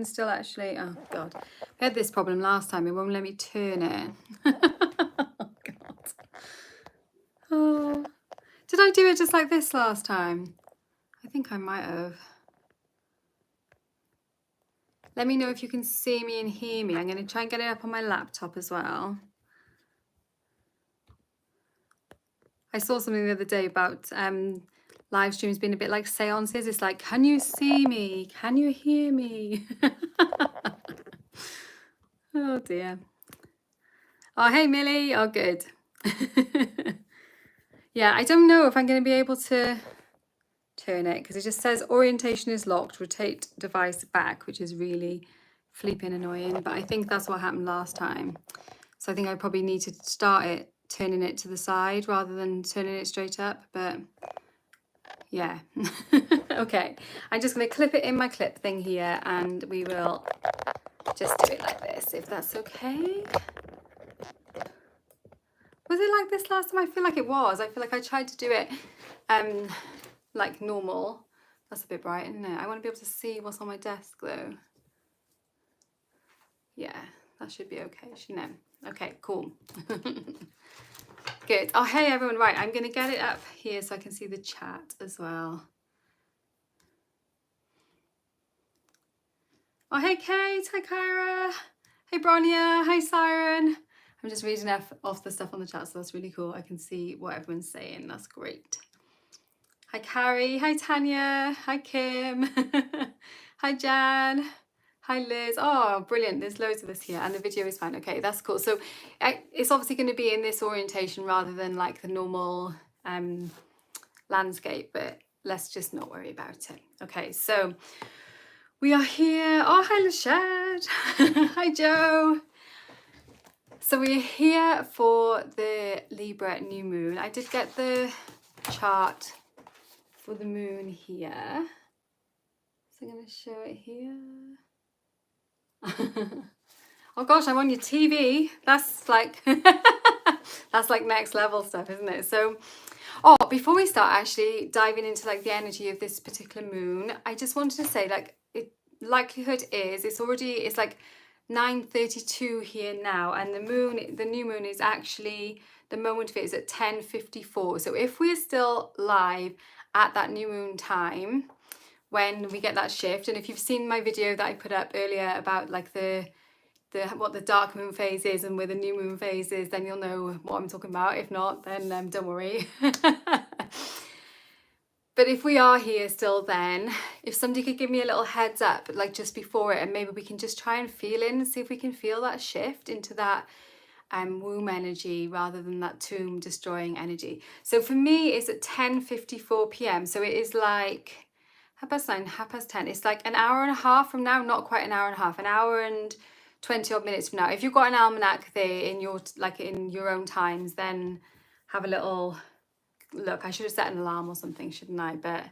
still actually, oh God. We had this problem last time. It won't let me turn it. Oh God. Oh. Did I do it just like this last time? I think I might have. Let me know if you can see me and hear me. I'm going to try and get it up on my laptop as well. I saw something the other day about live streams being a bit like seances. It's like, can you see me? Can you hear me? Oh dear. Oh, hey Millie. Oh, good. Yeah, I don't know if I'm going to be able to turn it because it just says orientation is locked, rotate device back, which is really flipping annoying. But I think that's what happened last time. So I think I probably need to start it turning it to the side rather than turning it straight up. But yeah. Okay, I'm just going to clip it in my clip thing here and we will just do it like this, if that's okay. Was it like this last time? I feel like it was. I feel like I tried to do it like normal. That's a bit bright, isn't it? I want to be able to see what's on my desk though. Yeah, that should be okay, shouldn't it? Okay, cool. Good. Oh, hey everyone. Right, I'm going to get it up here so I can see the chat as well. Oh, hey Kate. Hi Kyra. Hey Bronya. Hi Siren. I'm just reading off the stuff on the chat, so that's really cool. I can see what everyone's saying. That's great. Hi Carrie. Hi Tanya. Hi Kim. Hi Jan. Hi Liz. Oh, brilliant. There's loads of us here and the video is fine. Okay, that's cool. So it's obviously going to be in this orientation rather than like the normal landscape, but let's just not worry about it. Okay, so we are here. Oh, hi Lachette. Hi Joe. So we're here for the Libra New Moon. I did get the chart for the moon here. So I'm going to show it here. Oh gosh, I'm on your TV. That's like that's like next level stuff, isn't it? So before we start actually diving into like the energy of this particular moon, I just wanted to say like likelihood is it's like 9:32 here now, and the new moon is actually, the moment of it is at 10:54. So if we're still live at that new moon time when we get that shift, and if you've seen my video that I put up earlier about like what the dark moon phase is and where the new moon phase is, then you'll know what I'm talking about. If not, then don't worry. But if we are here still, then if somebody could give me a little heads up like just before it, and maybe we can just try and feel in and see if we can feel that shift into that womb energy rather than that tomb destroying energy. So for me it's at 10:54 p.m. so it is like 9:30, 10:30. It's like an hour and a half from now, not quite an hour and a half, an hour and 20 odd minutes from now. If you've got an almanac there in your own times, then have a little look. I should have set an alarm or something, shouldn't I? But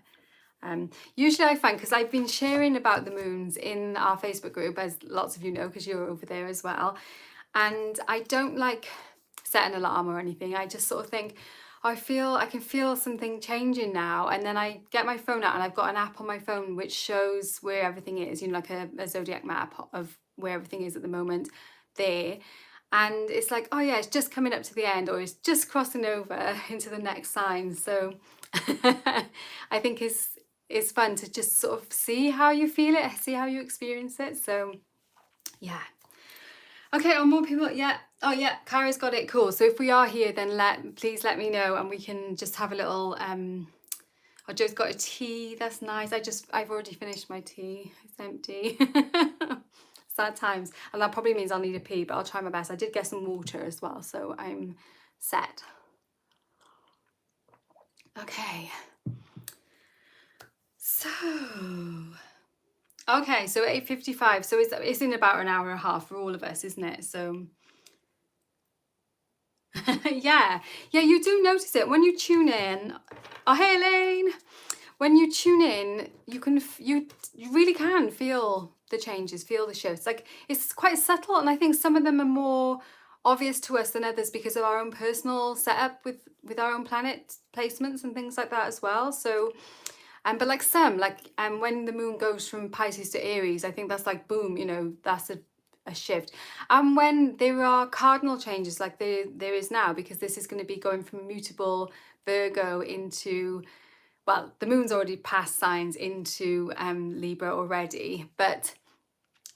usually I find, because I've been sharing about the moons in our Facebook group, as lots of you know because you're over there as well, and I don't like set an alarm or anything. I just sort of think, I can feel something changing now, and then I get my phone out and I've got an app on my phone which shows where everything is, like a zodiac map of where everything is at the moment there. And it's like, oh yeah, it's just coming up to the end, or it's just crossing over into the next sign. So I think it's fun to just sort of see how you feel it, see how you experience it. So yeah. Okay, are more people? Yeah. Oh yeah, Kyra's got it. Cool. So if we are here, then please let me know and we can just have a little oh, Joe's got a tea. That's nice. I've already finished my tea. It's empty. Sad times, and that probably means I'll need a pee, but I'll try my best. I did get some water as well, so I'm set. Okay, so 8:55, so it's in about an hour and a half for all of us, isn't it? So yeah, you do notice it when you tune in. Oh, hey Elaine. When you tune in, you really can feel the changes, feel the shifts. Like, it's quite subtle, and I think some of them are more obvious to us than others because of our own personal setup with our own planet placements and things like that as well. So But like some, like when the moon goes from Pisces to Aries, I think that's like boom, you know, that's a shift. And when there are cardinal changes like there is now, because this is going to be going from mutable Virgo into, well, the moon's already past signs into Libra already, but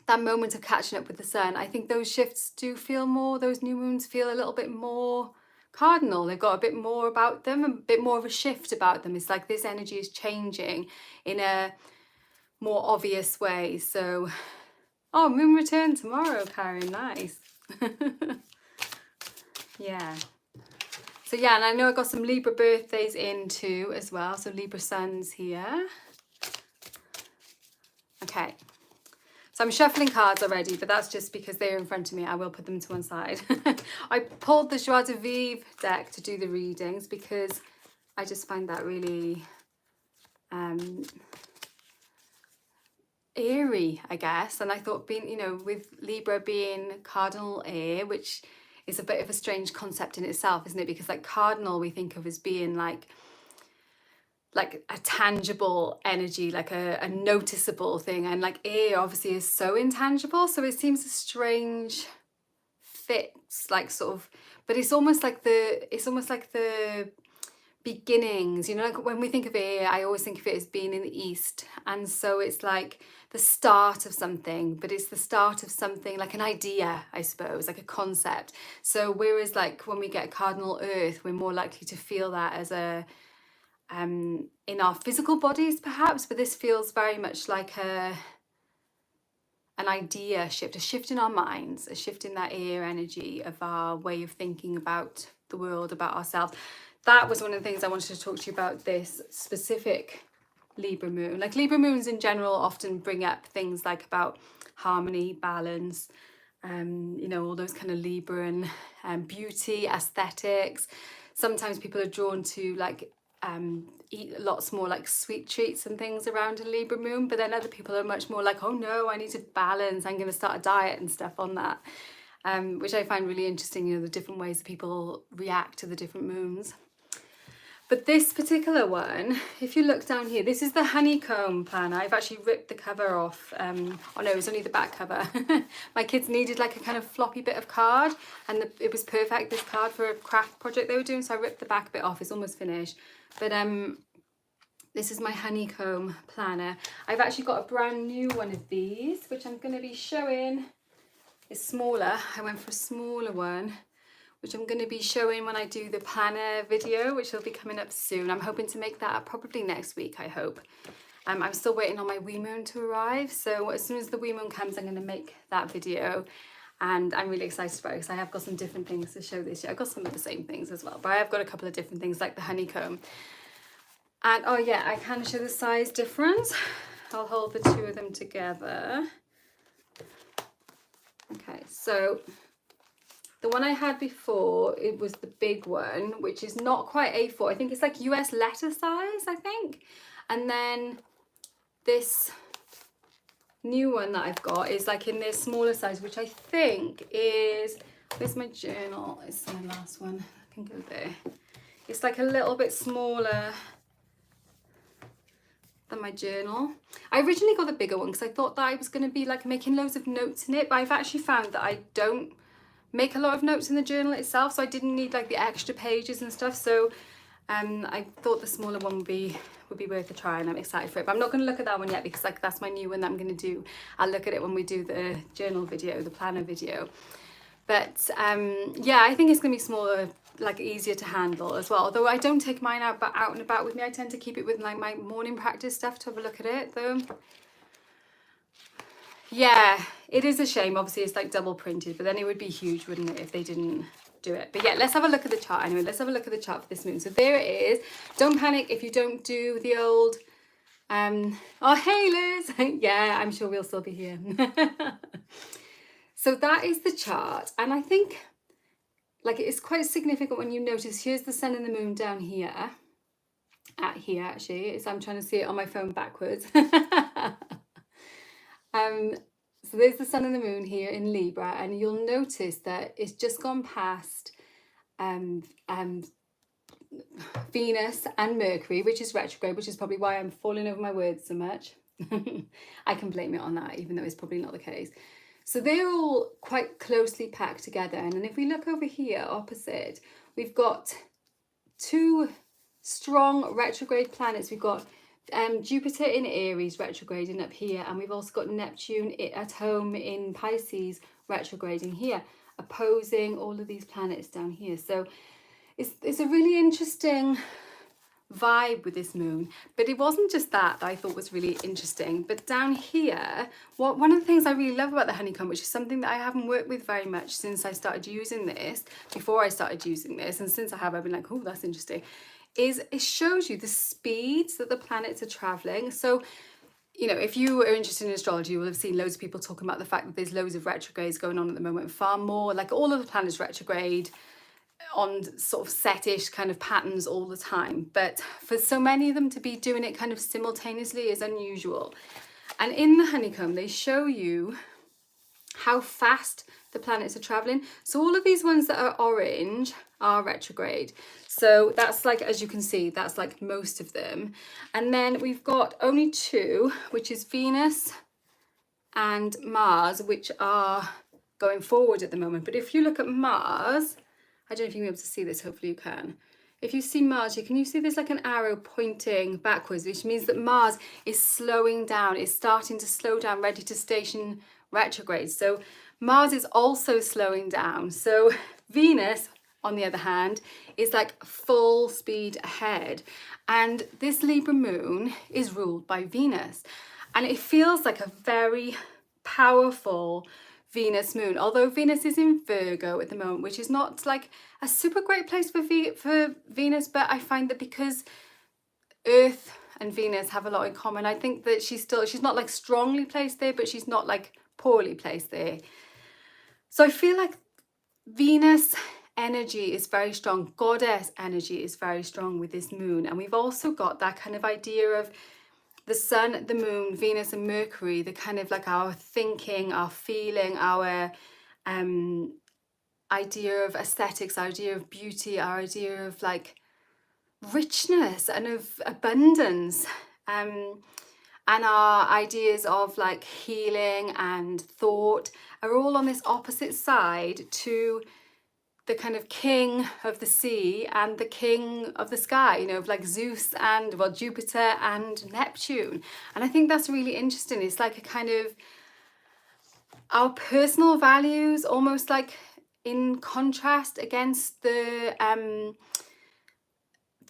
that moment of catching up with the sun, I think those shifts do feel more, those new moons feel a little bit more cardinal. They've got a bit more about them, a bit more of a shift about them. It's like this energy is changing in a more obvious way. So, oh, moon return tomorrow, Karen, nice. Yeah. So yeah, and I know I got some Libra birthdays in too as well. So Libra suns here. Okay. So I'm shuffling cards already, but that's just because they're in front of me. I will put them to one side. I pulled the Joie de Vivre deck to do the readings because I just find that really eerie, I guess. And I thought, being, you know, with Libra being cardinal air, which is a bit of a strange concept in itself, isn't it? Because like cardinal we think of as being like a tangible energy, like a noticeable thing, and like air obviously is so intangible, so it seems a strange fit, like sort of, but it's almost like the beginnings, you know, like when we think of air, I always think of it as being in the east, and so it's like the start of something, but it's the start of something like an idea, I suppose, like a concept. So whereas like when we get cardinal earth, we're more likely to feel that as a in our physical bodies perhaps, but this feels very much like an idea shift, a shift in our minds, a shift in that air energy of our way of thinking about the world, about ourselves. That was one of the things I wanted to talk to you about this specific Libra moon. Like Libra moons in general often bring up things like about harmony, balance, you know, all those kind of Libran beauty, aesthetics. Sometimes people are drawn to like eat lots more like sweet treats and things around a Libra moon, but then other people are much more like, oh no, I need to balance, I'm going to start a diet and stuff on that, which I find really interesting, you know, the different ways that people react to the different moons. But this particular one, if you look down here, this is the honeycomb planner. I've actually ripped the cover off. Oh no, it was only the back cover. My kids needed like a kind of floppy bit of card, and it was perfect, this card, for a craft project they were doing, so I ripped the back bit off. It's almost finished. But this is my honeycomb planner. I've actually got a brand new one of these, which I'm going to be showing. It's smaller. I went for a smaller one, which I'm going to be showing when I do the planner video, which will be coming up soon. I'm hoping to make that probably next week, I hope. I'm still waiting on my wee moon to arrive, so as soon as the wee moon comes, I'm going to make that video, and I'm really excited about it because I have got some different things to show this year. I've got some of the same things as well, but I have got a couple of different things like the honeycomb. And oh yeah, I can show the size difference. I'll hold the two of them together. Okay, so the one I had before, it was the big one, which is not quite A4. I think it's like US letter size, I think. And then this new one that I've got is like in this smaller size, which I think is, where's my journal? It's my last one. I can go there. It's like a little bit smaller than my journal. I originally got the bigger one because I thought that I was going to be like making loads of notes in it, but I've actually found that I don't make a lot of notes in the journal itself, so I didn't need like the extra pages and stuff. So I thought the smaller one would be worth a try, and I'm excited for it. But I'm not going to look at that one yet because like that's my new one that I'm going to do. I'll look at it when we do the journal video, the planner video. But yeah, I think it's going to be smaller, like easier to handle as well. Although I don't take mine out and about with me. I tend to keep it with like my morning practice stuff to have a look at it though. Yeah, it is a shame. Obviously, it's like double printed, but then it would be huge, wouldn't it, if they didn't do it. But yeah, let's have a look at the chart anyway. Let's have a look at the chart for this moon. So there it is. Don't panic if you don't do the old, oh, hey, Liz. Yeah, I'm sure we'll still be here. So that is the chart. And I think like it's quite significant when you notice here's the sun and the moon down here. At here, actually. It's, I'm trying to see it on my phone backwards. So there's the sun and the moon here in Libra, and you'll notice that it's just gone past Venus and Mercury, which is retrograde, which is probably why I'm falling over my words so much. I can blame it on that, even though it's probably not the case. So they're all quite closely packed together. And then if we look over here opposite, we've got two strong retrograde planets. We've got Jupiter in Aries retrograding up here, and we've also got Neptune at home in Pisces retrograding here, opposing all of these planets down here. So it's a really interesting vibe with this moon, but it wasn't just that I thought was really interesting. But down here, one of the things I really love about the honeycomb, which is something that I haven't worked with very much since I started using this, before I started using this, and since I have, I've been like, oh, that's interesting, is it shows you the speeds that the planets are traveling. So, you know, if you are interested in astrology, you will have seen loads of people talking about the fact that there's loads of retrogrades going on at the moment, far more, like all of the planets retrograde on sort of setish kind of patterns all the time. But for so many of them to be doing it kind of simultaneously is unusual. And in the honeycomb, they show you how fast the planets are traveling. So all of these ones that are orange are retrograde. So that's like, as you can see, that's like most of them. And then we've got only two, which is Venus and Mars, which are going forward at the moment. But if you look at Mars, I don't know if you'll be able to see this, hopefully you can. If you see Mars here, can you see there's like an arrow pointing backwards, which means that Mars is slowing down, is starting to slow down, ready to station retrograde. So Mars is also slowing down. So Venus, on the other hand, is like full speed ahead. And this Libra moon is ruled by Venus. And it feels like a very powerful Venus moon, although Venus is in Virgo at the moment, which is not like a super great place for Venus, but I find that because Earth and Venus have a lot in common, I think that she's not like strongly placed there, but she's not like poorly placed there. So I feel like Venus energy is very strong, goddess energy is very strong with this moon. And we've also got that kind of idea of the sun, the moon, Venus and Mercury, the kind of like our thinking, our feeling, our idea of aesthetics, our idea of beauty, our idea of like richness and of abundance, and our ideas of like healing and thought are all on this opposite side to the kind of king of the sea and the king of the sky, you know, of like Zeus and, well, Jupiter and Neptune. And I think that's really interesting. It's like a kind of our personal values almost like in contrast against the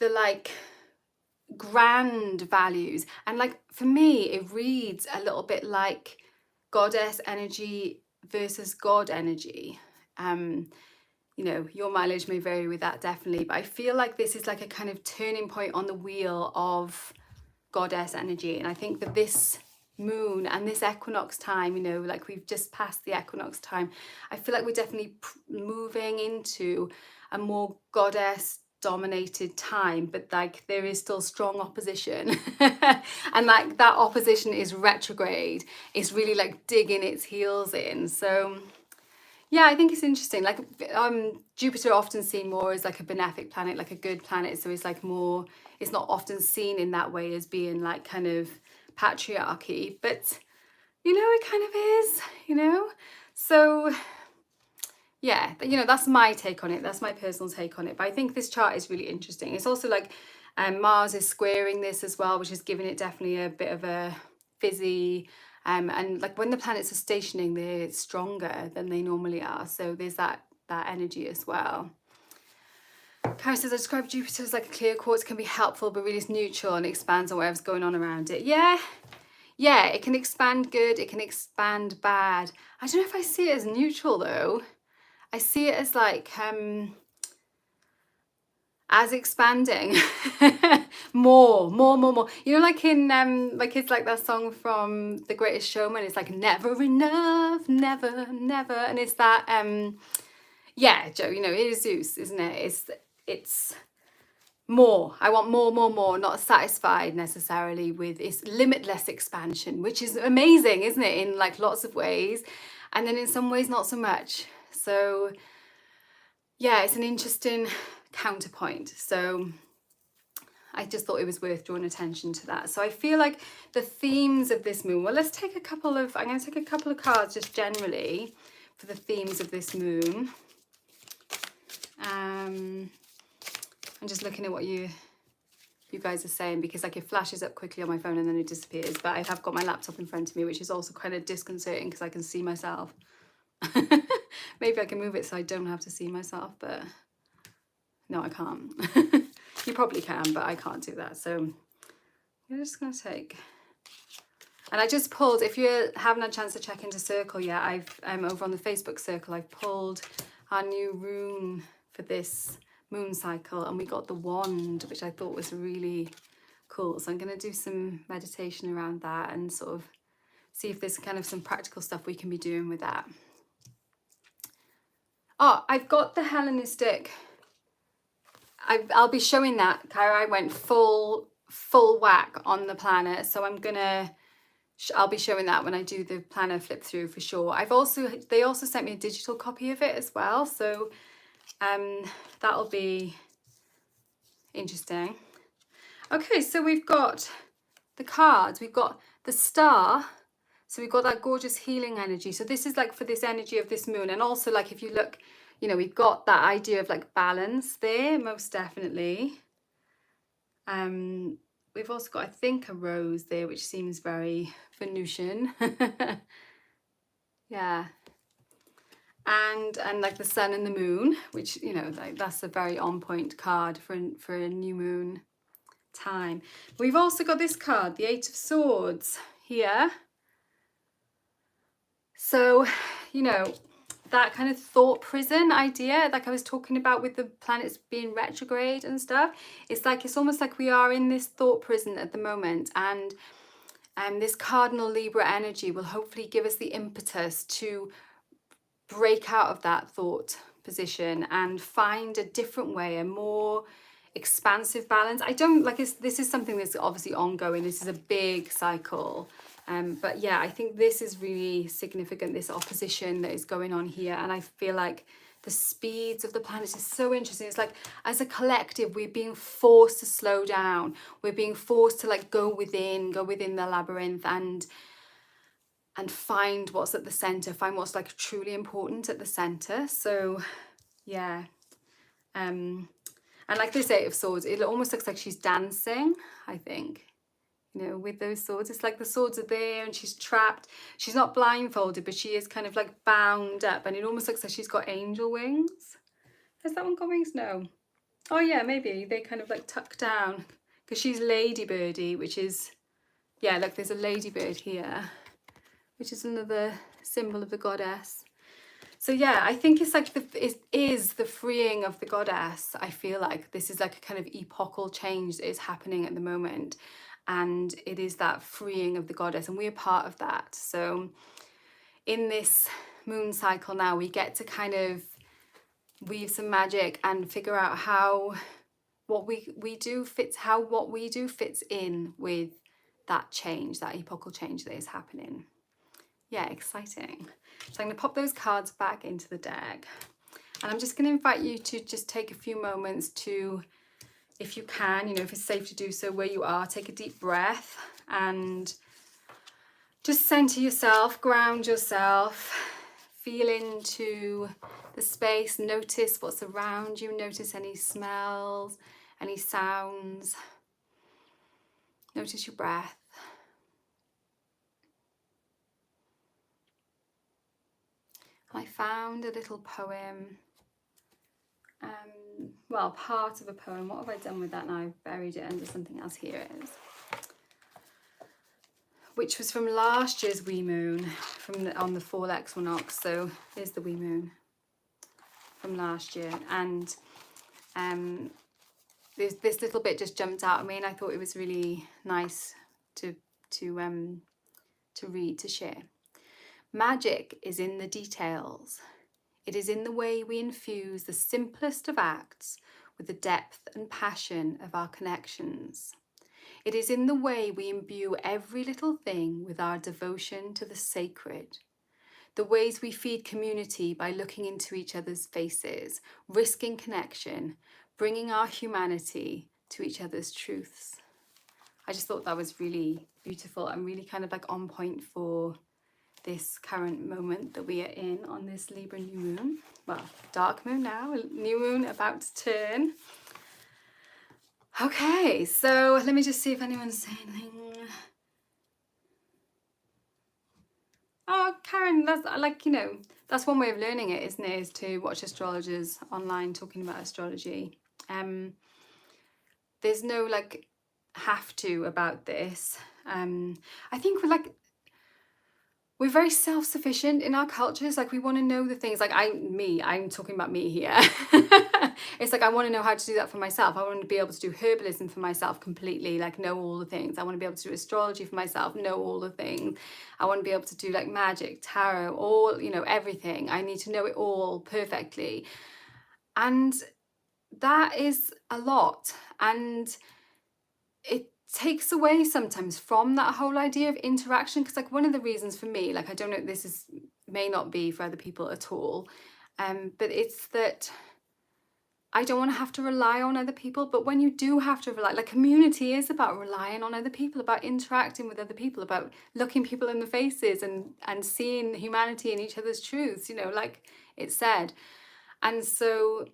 like grand values. And like for me, it reads a little bit like goddess energy versus God energy. You know, your mileage may vary with that, definitely, but I feel like this is like a kind of turning point on the wheel of goddess energy. And I think that this moon and this equinox time, you know, like we've just passed the equinox time, I feel like we're definitely moving into a more goddess dominated time, but like there is still strong opposition and like that opposition is retrograde. It's really like digging its heels in. So yeah, I think it's interesting. Like Jupiter often seen more as like a benefic planet, like a good planet. So it's like more, it's not often seen in that way as being like kind of patriarchy, but you know, it kind of is, you know? So yeah, you know, that's my take on it. That's my personal take on it. But I think this chart is really interesting. It's also like Mars is squaring this as well, which is giving it definitely a bit of a fizzy, and like when the planets are stationing, they're stronger than they normally are. So there's that energy as well. Karen says, I describe Jupiter as like a clear quartz, can be helpful, but really it's neutral and expands on whatever's going on around it. Yeah, it can expand good, it can expand bad. I don't know if I see it as neutral though. I see it as like, as expanding more. You know, like in like it's like that song from The Greatest Showman. It's like never enough, never. And it's that yeah, Joe, you know, it is Zeus, isn't it? It's more. I want more, not satisfied necessarily with its limitless expansion, which is amazing, isn't it? In like lots of ways. And then in some ways, not so much. So yeah, it's an interesting counterpoint. So I just thought it was worth drawing attention to that. So I feel like the themes of this moon, well, let's take a couple of, I'm going to take a couple of cards just generally for the themes of this moon. I'm just looking at what you guys are saying, because like it flashes up quickly on my phone and then it disappears, but I have got my laptop in front of me, which is also kind of disconcerting because I can see myself. Maybe I can move it so I don't have to see myself, but no, I can't. You probably can, but I can't do that. So I'm just going to take, and I just pulled, if you haven't had a chance to check into Circle yet, I'm over on the Facebook Circle, I've pulled our new rune for this moon cycle, and we got the wand, which I thought was really cool. So I'm going to do some meditation around that and sort of see if there's kind of some practical stuff we can be doing with that. Oh, I've got the Hellenistic. I'll be showing that, Kyra. I went full whack on the planner, so I'll be showing that when I do the planner flip through for sure. They also sent me a digital copy of it as well, so that'll be interesting. Okay, so we've got the cards, we've got the star, so we've got that gorgeous healing energy. So this is like for this energy of this moon, and also like if you look, you know, we've got that idea of like balance there, most definitely. We've also got, I think, a rose there, which seems very Venusian. Yeah. And like the sun and the moon, which, you know, like that's a very on point card for a new moon time. We've also got this card, the Eight of Swords here. So, you know, that kind of thought prison idea, like I was talking about with the planets being retrograde and stuff, it's almost like we are in this thought prison at the moment, and this cardinal Libra energy will hopefully give us the impetus to break out of that thought position and find a different way, a more expansive balance. I don't like this is something that's obviously ongoing. This is a big cycle. But yeah, I think this is really significant, this opposition that is going on here. And I feel like the speeds of the planets is so interesting. It's like, as a collective, we're being forced to slow down. We're being forced to like go within the labyrinth and find what's at the center, find what's like truly important at the center. So yeah. And like this Eight of Swords, it almost looks like she's dancing, I think. You know, with those swords, it's like the swords are there and she's trapped. She's not blindfolded, but she is kind of like bound up, and it almost looks like she's got angel wings. Has that one got wings? No. Oh yeah, maybe they kind of like tuck down, because she's Ladybirdie, which is, yeah, look, there's a ladybird here, which is another symbol of the goddess. So yeah, I think it's like it is the freeing of the goddess. I feel like this is like a kind of epochal change that is happening at the moment. And it is that freeing of the goddess, and we're part of that. So in this moon cycle now, we get to kind of weave some magic and figure out how what we do fits in with that change, that epochal change that is happening. Yeah, exciting. So I'm going to pop those cards back into the deck, and I'm just going to invite you to just take a few moments to, if you can, you know, if it's safe to do so where you are, take a deep breath and just center yourself, ground yourself, feel into the space, notice what's around you, notice any smells, any sounds, notice your breath. I found a little poem, well, part of a poem. What have I done with that now? I've buried it under something else. Here it is, which was from last year's wee moon, on the fall equinox. So there's the wee moon from last year, and this little bit just jumped out at me, and I thought it was really nice to read, to share. Magic is in the details. It is in the way we infuse the simplest of acts with the depth and passion of our connections. It is in the way we imbue every little thing with our devotion to the sacred. The ways we feed community by looking into each other's faces, risking connection, bringing our humanity to each other's truths. I just thought that was really beautiful and really kind of like on point for this current moment that we are in on this Libra new moon. Well, dark moon now, new moon about to turn. Okay, so let me just see if anyone's saying anything. Oh, Karen, that's like, you know, that's one way of learning it, isn't it? Is to watch astrologers online talking about astrology. There's no like have to about this. I think we're very self-sufficient in our cultures. Like we want to know the things, like I'm talking about me here. It's like I want to know how to do that for myself. I want to be able to do herbalism for myself completely, like know all the things. I want to be able to do astrology for myself, know all the things. I want to be able to do like magic, tarot, all, you know, everything. I need to know it all perfectly. And that is a lot. And it takes away sometimes from that whole idea of interaction, because like one of the reasons for me, like I don't know, this is may not be for other people at all, but it's that I don't want to have to rely on other people. But when you do have to rely, like community is about relying on other people, about interacting with other people, about looking people in the faces and seeing humanity in each other's truths, you know, like it said. And so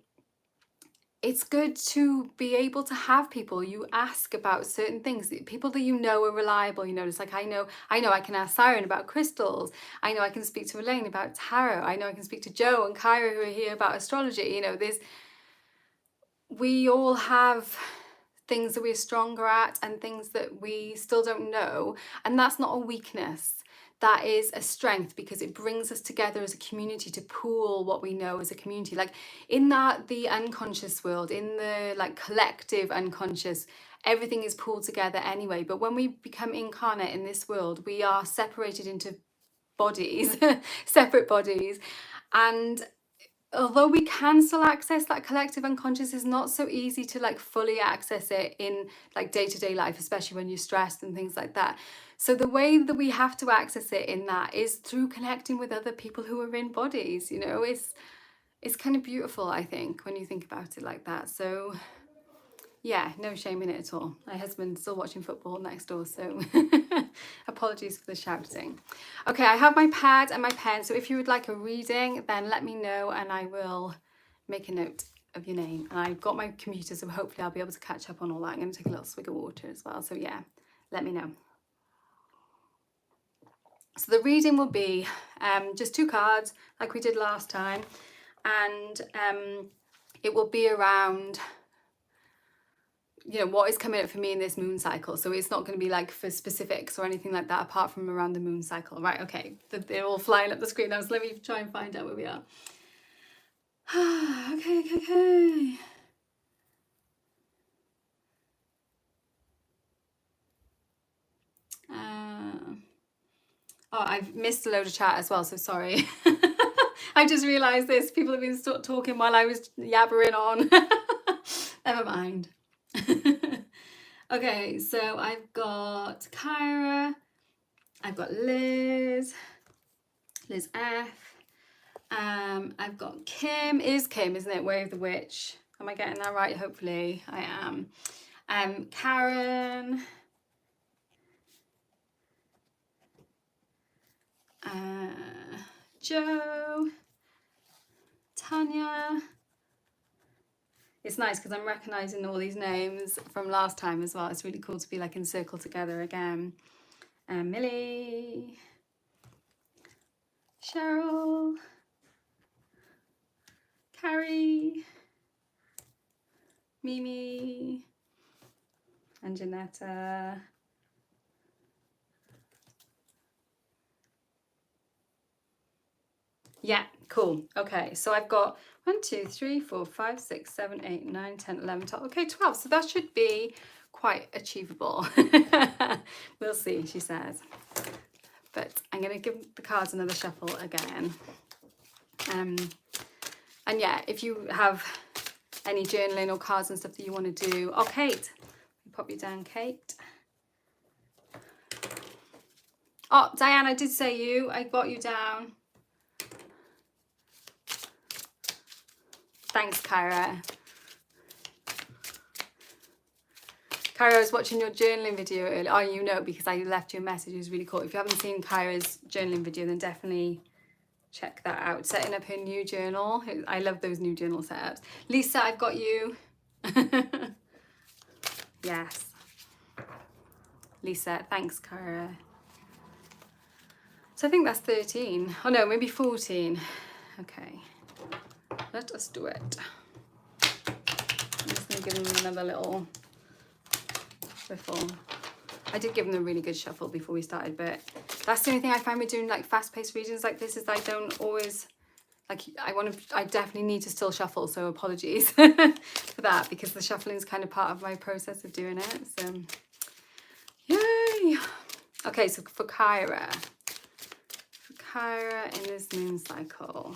it's good to be able to have people you ask about certain things, people that you know are reliable. You know, it's like I know I can ask Siren about crystals. I know I can speak to Elaine about tarot. I know I can speak to Joe and Kyra who are here about astrology. You know, we all have things that we're stronger at and things that we still don't know, and that's not a weakness. That is a strength, because it brings us together as a community to pool what we know as a community. Like in the unconscious world, in the like collective unconscious, everything is pooled together anyway. But when we become incarnate in this world, we are separated into bodies, separate bodies. And although we can still access that collective unconscious, it's not so easy to like fully access it in like day-to-day life, especially when you're stressed and things like that. So the way that we have to access it in that is through connecting with other people who are in bodies. You know, it's kind of beautiful, I think, when you think about it like that. So yeah, no shame in it at all. My husband's still watching football next door, so apologies for the shouting. Okay, I have my pad and my pen, so if you would like a reading, then let me know and I will make a note of your name. And I've got my computer, so hopefully I'll be able to catch up on all that. I'm going to take a little swig of water as well, so yeah, let me know. So the reading will be just 2 cards like we did last time, and it will be around, you know, what is coming up for me in this moon cycle. So it's not going to be like for specifics or anything like that apart from around the moon cycle. Right, okay, they're all flying up the screen now, so let me try and find out where we are. Okay. Oh, I've missed a load of chat as well, so sorry. I just realised this. People have been talking while I was yabbering on. Never mind. Okay, so I've got Kyra, I've got Liz F, I've got Kim, isn't it? Way of the Witch. Am I getting that right? Hopefully I am. Karen, Joe, Tanya. It's nice because I'm recognising all these names from last time as well. It's really cool to be like encircled together again. Millie, Cheryl, Carrie, Mimi, and Janetta. Yeah, cool. Okay, so I've got 1, 2, 3, 4, 5, 6, 7, 8, 9, 10, 11, 12. Okay, 12. So that should be quite achievable. We'll see, she says. But I'm going to give the cards another shuffle again. And yeah, if you have any journaling or cards and stuff that you want to do. Oh, Kate. Pop you down, Kate. Oh, Diane, I did say you. I got you down. Thanks, Kyra. Kyra, I was watching your journaling video earlier. Oh, you know, because I left you a message. It was really cool. If you haven't seen Kyra's journaling video, then definitely check that out. Setting up her new journal. I love those new journal setups. Lisa, I've got you. Yes. Lisa, thanks, Kyra. So I think that's 13. Oh no, maybe 14. Okay. Let us do it. I'm just going to give them another little riffle. I did give them a really good shuffle before we started, but that's the only thing I find with doing like fast-paced readings like this is I don't always, like, I definitely need to still shuffle, so apologies for that, because the shuffling is kind of part of my process of doing it, so yay! Okay, so for Kyra in this moon cycle,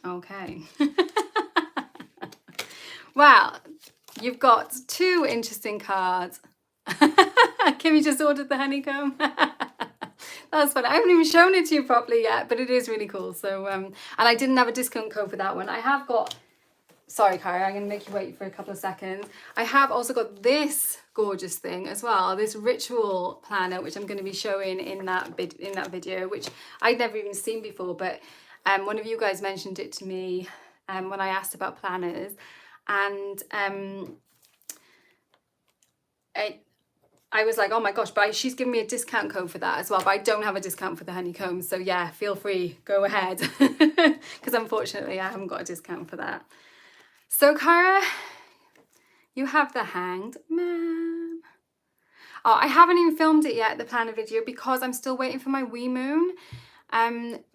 okay. Well, you've got two interesting cards. Kimmy just ordered the honeycomb. That's funny. I haven't even shown it to you properly yet, but it is really cool. So, and I didn't have a discount code for that one. I have got, sorry, Kyra, I'm going to make you wait for a couple of seconds. I have also got this gorgeous thing as well, this ritual planner, which I'm going to be showing in that video, which I'd never even seen before, but one of you guys mentioned it to me when I asked about planners, and I was like, oh my gosh, but she's given me a discount code for that as well, but I don't have a discount for the honeycomb, so yeah, feel free, go ahead, because unfortunately I haven't got a discount for that. So Kyra, you have the Hanged Man. Oh, I haven't even filmed it yet, the planner video, because I'm still waiting for my wee moon.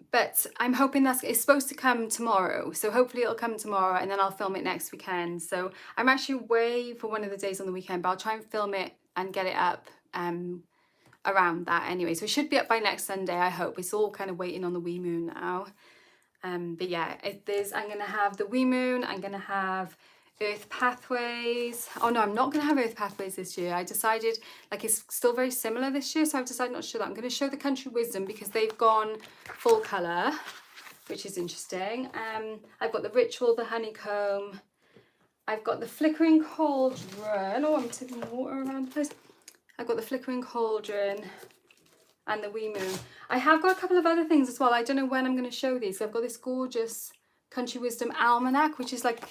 But I'm hoping it's supposed to come tomorrow. So hopefully it'll come tomorrow and then I'll film it next weekend. So I'm actually away for one of the days on the weekend, but I'll try and film it and get it up around that anyway. So it should be up by next Sunday, I hope. It's all kind of waiting on the wee moon now. But yeah, I'm going to have the wee moon, I'm going to have Earth Pathways. Oh no, I'm not going to have Earth Pathways this year. I decided, like, it's still very similar this year, so I've decided not to show that. I'm going to show the Country Wisdom because they've gone full colour, which is interesting. I've got the Ritual, the Honeycomb. I've got the Flickering Cauldron. Oh, I'm tipping water around the place. I've got the Flickering Cauldron and the wee moon. I have got a couple of other things as well. I don't know when I'm going to show these. I've got this gorgeous Country Wisdom Almanac, which is like,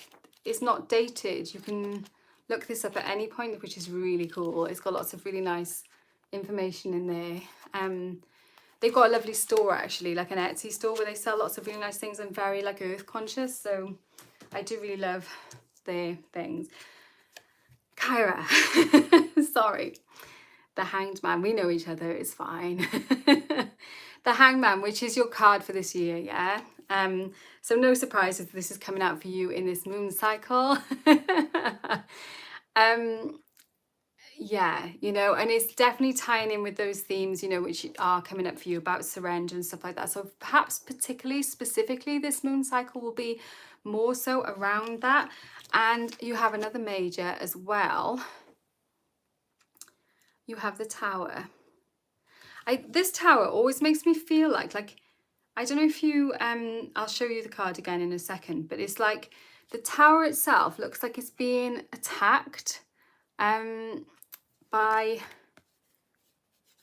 it's not dated. You can look this up at any point, which is really cool. It's got lots of really nice information in there. They've got a lovely store actually, like an Etsy store where they sell lots of really nice things and very like earth conscious. So I do really love their things. Kyra, sorry. The Hanged Man, we know each other, it's fine. The Hanged Man, which is your card for this year, yeah? So no surprise if this is coming out for you in this moon cycle. Yeah, you know, and it's definitely tying in with those themes, you know, which are coming up for you about surrender and stuff like that. So perhaps particularly, specifically, this moon cycle will be more so around that. And you have another major as well. You have the Tower. This Tower always makes me feel like, I don't know if you, I'll show you the card again in a second, but it's like the Tower itself looks like it's being attacked by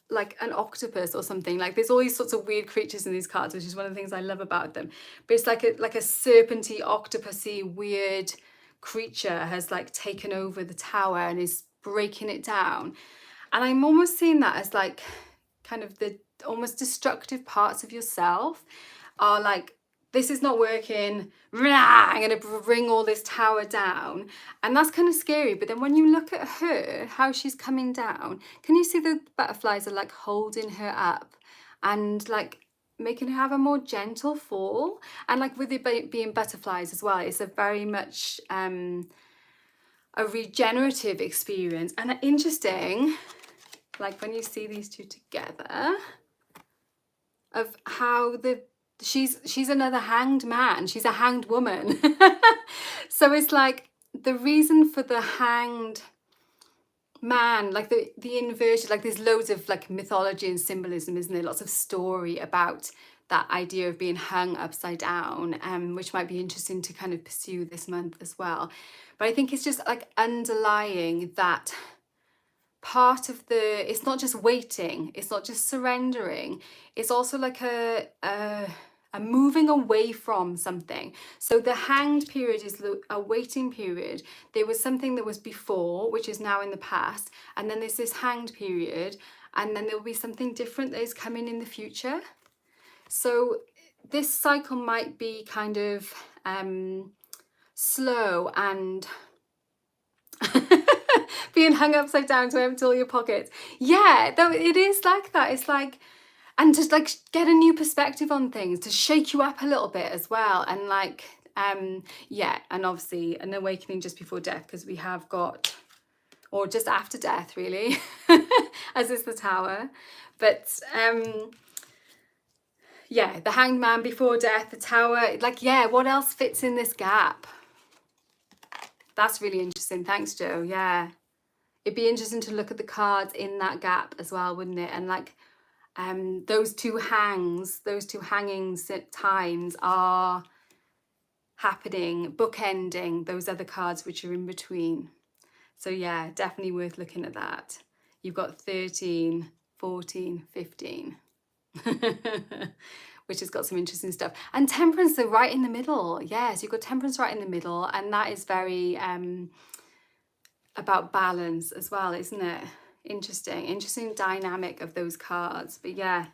like an octopus or something. Like there's all these sorts of weird creatures in these cards, which is one of the things I love about them. But it's like a serpenty, octopusy, weird creature has like taken over the tower and is breaking it down. And I'm almost seeing that as like kind of the almost destructive parts of yourself are like, this is not working, I'm going to bring all this tower down. And that's kind of scary. But then when you look at her, how she's coming down, can you see the butterflies are like holding her up and like making her have a more gentle fall? And like with it being butterflies as well, it's a very much a regenerative experience. And interesting, like when you see these two together, of how she's another hanged man, she's a hanged woman. So it's like the reason for the hanged man, like the inversion, like there's loads of like mythology and symbolism, isn't there? Lots of story about that idea of being hung upside down, which might be interesting to kind of pursue this month as well. But I think it's just like underlying that part of it's not just waiting, it's not just surrendering, it's also like a moving away from something. So the hanged period is a waiting period. There was something that was before, which is now in the past, and then there's this hanged period, and then there'll be something different that is coming in the future. So this cycle might be kind of slow and being hung upside down to empty all your pockets. Yeah, though it is like that. It's like, and just like get a new perspective on things, to shake you up a little bit as well. And like, yeah, and obviously an awakening just before death, because we have got, or just after death really, as is the Tower. But yeah, the Hanged Man before death, the Tower, like, yeah, what else fits in this gap? That's really interesting. Thanks, Joe. Yeah. It'd be interesting to look at the cards in that gap as well, wouldn't it? And like those two hanging times are happening, bookending those other cards which are in between. So yeah, definitely worth looking at that. You've got 13, 14, 15. Which has got some interesting stuff. And Temperance, they're right in the middle. Yes, you've got Temperance right in the middle. And that is very about balance as well, isn't it? Interesting dynamic of those cards. But yeah,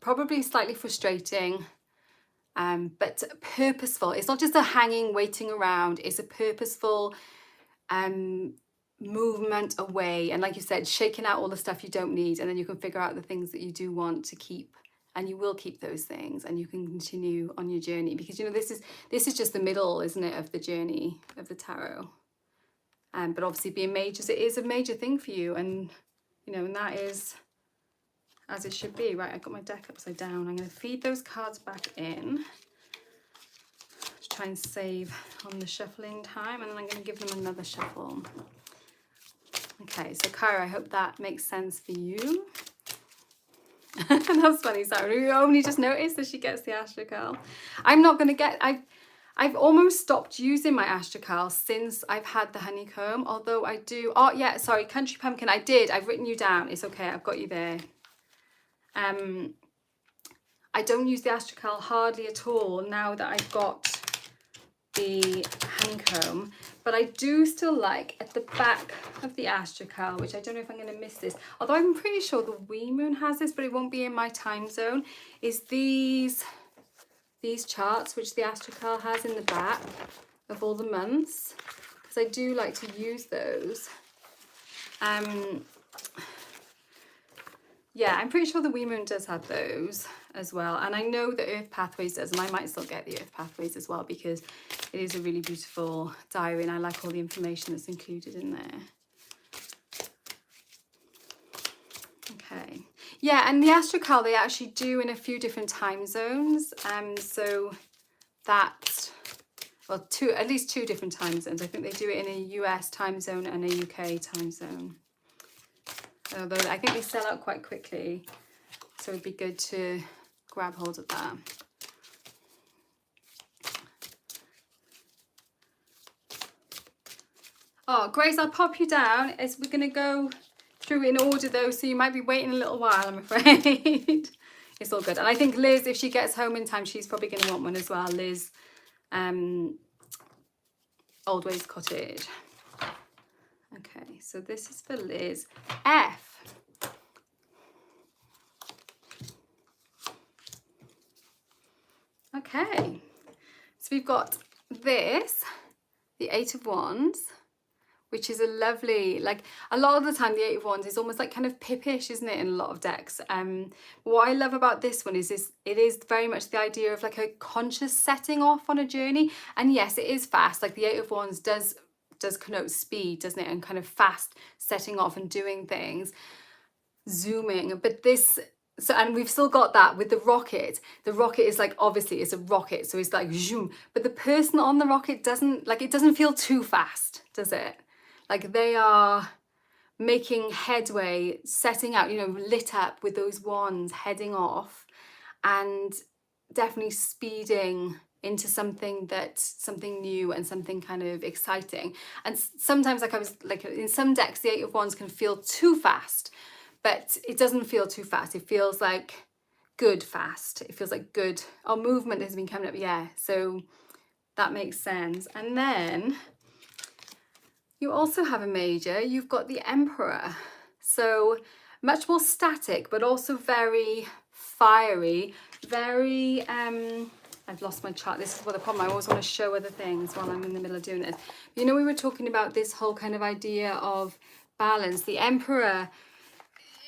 probably slightly frustrating, but purposeful. It's not just a hanging, waiting around. It's a purposeful movement away, and like you said, shaking out all the stuff you don't need, and then you can figure out the things that you do want to keep, and you will keep those things, and you can continue on your journey, because you know this is just the middle, isn't it, of the journey of the tarot. But obviously being majors, it is a major thing for you, and you know, and that is as it should be. Right, I got my deck upside down. I'm going to feed those cards back in to try and save on the shuffling time, and then I'm going to give them another shuffle. Okay, so Kyra, I hope that makes sense for you. That's funny, Sarah. You only just noticed that she gets the Astracal. I'm not going to get... I've almost stopped using my Astracal since I've had the honeycomb, although I do... Oh, yeah, sorry, Country Pumpkin, I did. I've written you down. It's okay, I've got you there. I don't use the Astracal hardly at all now that I've got the honeycomb, but I do still like at the back of the Astracal, which I don't know if I'm going to miss this, although I'm pretty sure the Wee Moon has this, but it won't be in my time zone, is these charts which the Astracal has in the back of all the months, because I do like to use those. Yeah, I'm pretty sure the Wee Moon does have those as well. And I know the Earth Pathways does, and I might still get the Earth Pathways as well, because it is a really beautiful diary, and I like all the information that's included in there. Okay. Yeah, and the Astracal, they actually do in a few different time zones. So that's, well, at least two different time zones. I think they do it in a US time zone and a UK time zone. Although I think they sell out quite quickly, so it'd be good to grab hold of that. Oh, Grace, I'll pop you down as we're going to go through in order though, so you might be waiting a little while, I'm afraid. It's all good. And I think Liz, if she gets home in time, she's probably going to want one as well. Liz, Old Ways Cottage. Okay, so this is for Liz. F. Okay, so we've got this, the Eight of Wands, which is a lovely, like a lot of the time the Eight of Wands is almost like kind of pippish, isn't it, in a lot of decks. What I love about this one is it is very much the idea of like a conscious setting off on a journey. And yes, it is fast, like the Eight of Wands does connote speed, doesn't it, and kind of fast setting off and doing things, zooming. But this, so, and we've still got that with the rocket. The rocket is like, obviously it's a rocket, so it's like zoom, but the person on the rocket doesn't, like, it doesn't feel too fast, does it? Like they are making headway, setting out, you know, lit up with those wands, heading off, and definitely speeding into something new and something kind of exciting. And sometimes, like I was like in some decks, the Eight of Wands can feel too fast, but it doesn't feel too fast. It feels like good fast. It feels like good. Our movement has been coming up, yeah. So that makes sense. And then you also have a major. You've got the Emperor. So much more static, but also very fiery, very I've lost my chart. This is what the problem. I always want to show other things while I'm in the middle of doing this. You know, we were talking about this whole kind of idea of balance. The Emperor,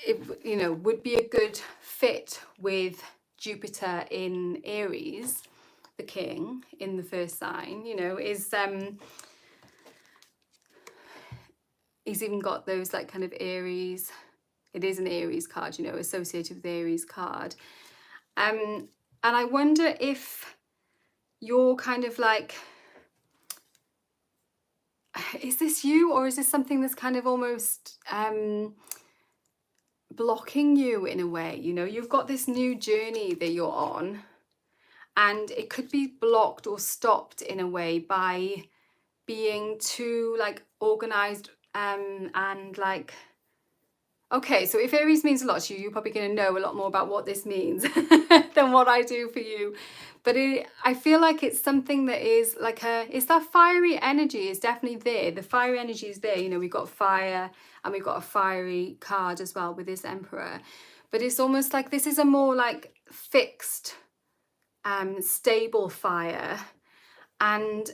it, you know, would be a good fit with Jupiter in Aries, the king in the first sign, you know, is he's even got those like kind of Aries, it is an Aries card, you know, associated with the Aries card. And I wonder if you're kind of like, is this you, or is this something that's kind of almost blocking you in a way? You know, you've got this new journey that you're on, and it could be blocked or stopped in a way by being too like organized and like, okay, so if Aries means a lot to you, you're probably going to know a lot more about what this means than what I do for you. But I feel like it's something that is like it's that fiery energy is definitely there. The fiery energy is there. You know, we've got fire and we've got a fiery card as well with this Emperor. But it's almost like this is a more like fixed, stable fire. And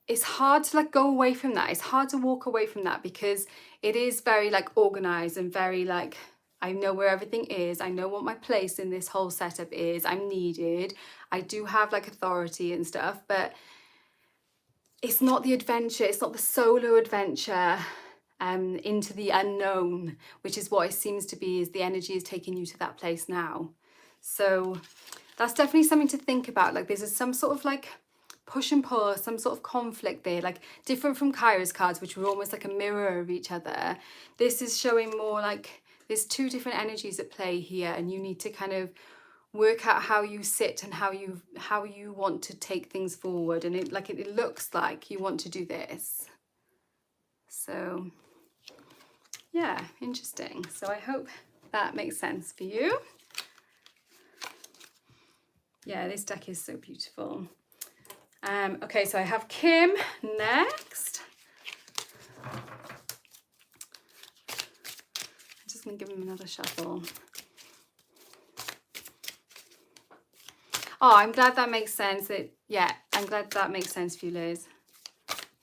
it's hard to like go away from that. It's hard to walk away from that because it is very like organized and very like, I know where everything is. I know what my place in this whole setup is. I'm needed. I do have like authority and stuff, but it's not the adventure. It's not the solo adventure into the unknown, which is what it seems to be, is the energy is taking you to that place now. So that's definitely something to think about. Like there's some sort of like push and pull, some sort of conflict there, like different from Kairos cards, which were almost like a mirror of each other. This is showing more like there's two different energies at play here, and you need to kind of work out how you sit and how you want to take things forward. And it looks like you want to do this. So yeah, interesting. So I hope that makes sense for you. Yeah, this deck is so beautiful. Okay, so I have Kim next. I'm just going to give him another shuffle. Oh, I'm glad that makes sense. Yeah, I'm glad that makes sense for you, Liz.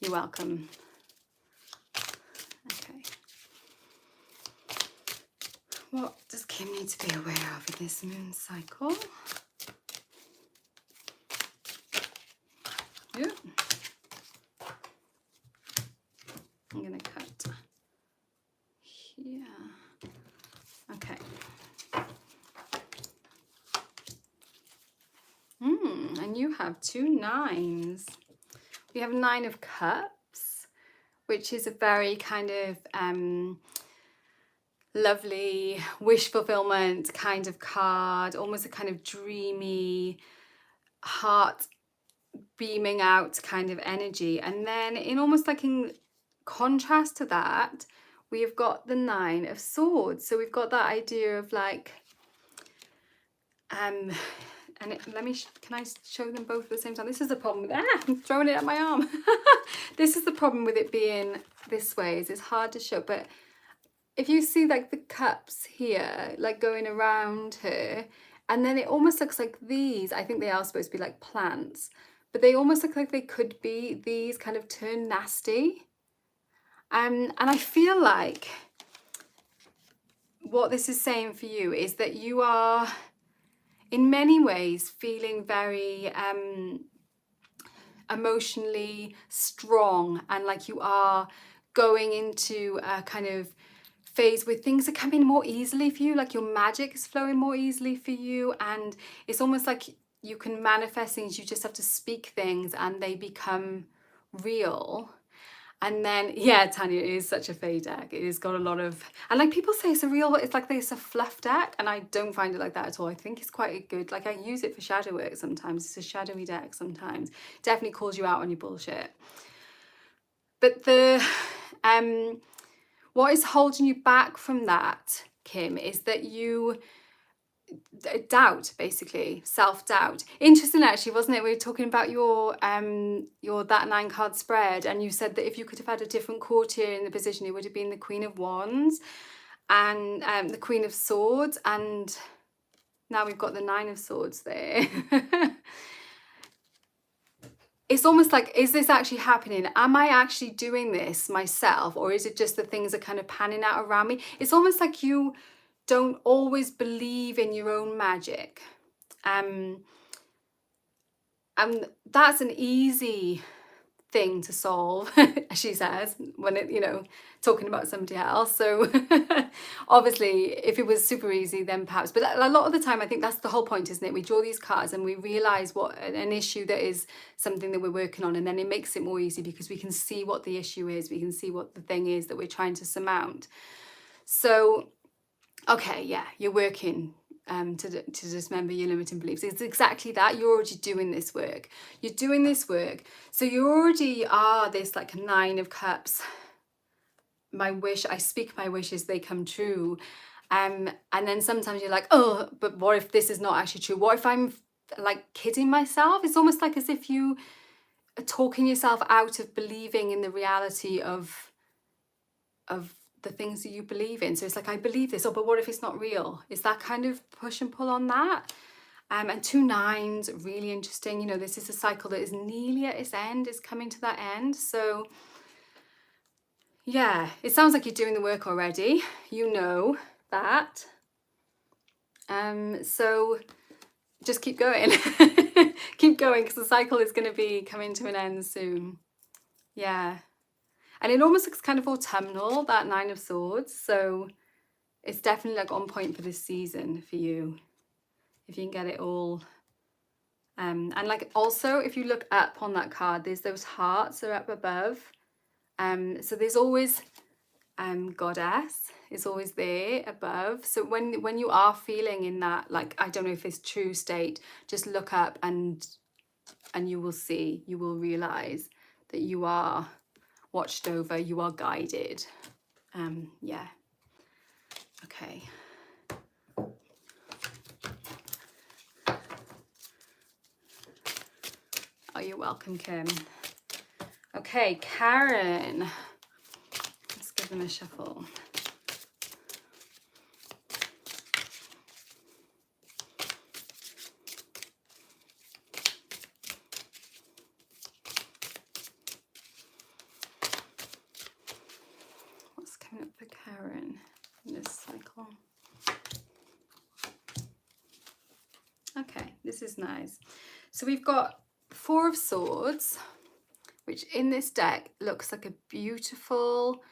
You're welcome. Okay. What does Kim need to be aware of in this moon cycle? Yeah. I'm going to cut here. Okay. And you have 2 9s. We have 9 of Cups, which is a very kind of lovely wish fulfillment kind of card, almost a kind of dreamy, heart beaming out kind of energy. And then in almost like in contrast to that, we have got the 9 of Swords. So we've got that idea of like and can I show them both at the same time? This is the problem with I'm throwing it at my arm. This is the problem with it being this way, is it's hard to show. But if you see like the cups here, like going around her, and then it almost looks like these, I think they are supposed to be like plants, but they almost look like they could be these kind of turn nasty. And I feel like what this is saying for you is that you are in many ways feeling very emotionally strong, and like you are going into a kind of phase where things are coming more easily for you, like your magic is flowing more easily for you, and it's almost like you can manifest things. You just have to speak things and they become real. And then, yeah, Tanya, it is such a fey deck. It has got a lot of, and like people say it's a real, it's like it's a fluff deck, and I don't find it like that at all. I think it's quite a good, like I use it for shadow work sometimes. It's a shadowy deck sometimes. Definitely calls you out on your bullshit. But the, what is holding you back from that, Kim, is that you, doubt, basically self-doubt. Interesting, actually, wasn't it? We were talking about your that 9 card spread, and you said that if you could have had a different courtier in the position, it would have been the Queen of Wands and the Queen of Swords, and now we've got the 9 of Swords there. It's almost like, is this actually happening? Am I actually doing this myself, or is it just that things are kind of panning out around me? It's almost like you don't always believe in your own magic. And that's an easy thing to solve, she says, when it, you know, talking about somebody else. So obviously if it was super easy, then perhaps, but a lot of the time I think that's the whole point, isn't it? We draw these cards and we realize what an issue that is, something that we're working on, and then it makes it more easy because we can see what the issue is, we can see what the thing is that we're trying to surmount. So okay, yeah, you're working to dismember your limiting beliefs. It's exactly that. You're already doing this work. You're doing this work. So you already are this like 9 of Cups. My wish, I speak my wishes, they come true. And then sometimes you're like, oh, but what if this is not actually true? What if I'm like kidding myself? It's almost like as if you are talking yourself out of believing in the reality of the things that you believe in. So it's like, I believe this, oh, but what if it's not real? It's that kind of push and pull on that. And 2 9s, really interesting. You know, this is a cycle that is nearly at its end, is coming to that end. So yeah, it sounds like you're doing the work already. You know that. So just keep going. Keep going, because the cycle is going to be coming to an end soon. Yeah. And it almost looks kind of autumnal, that 9 of Swords. So it's definitely like on point for this season for you, if you can get it all. And like also, if you look up on that card, there's those hearts that are up above. So there's always Goddess is always there above. So when you are feeling in that, like, I don't know if it's true state, just look up and you will see, you will realize that you are watched over, you are guided. Yeah. Okay. Oh, you're welcome, Kim. Okay, Karen. Let's give them a shuffle. What's coming up for Karen in this cycle? Okay, this is nice. So we've got 4 of Swords, which in this deck looks like a beautiful,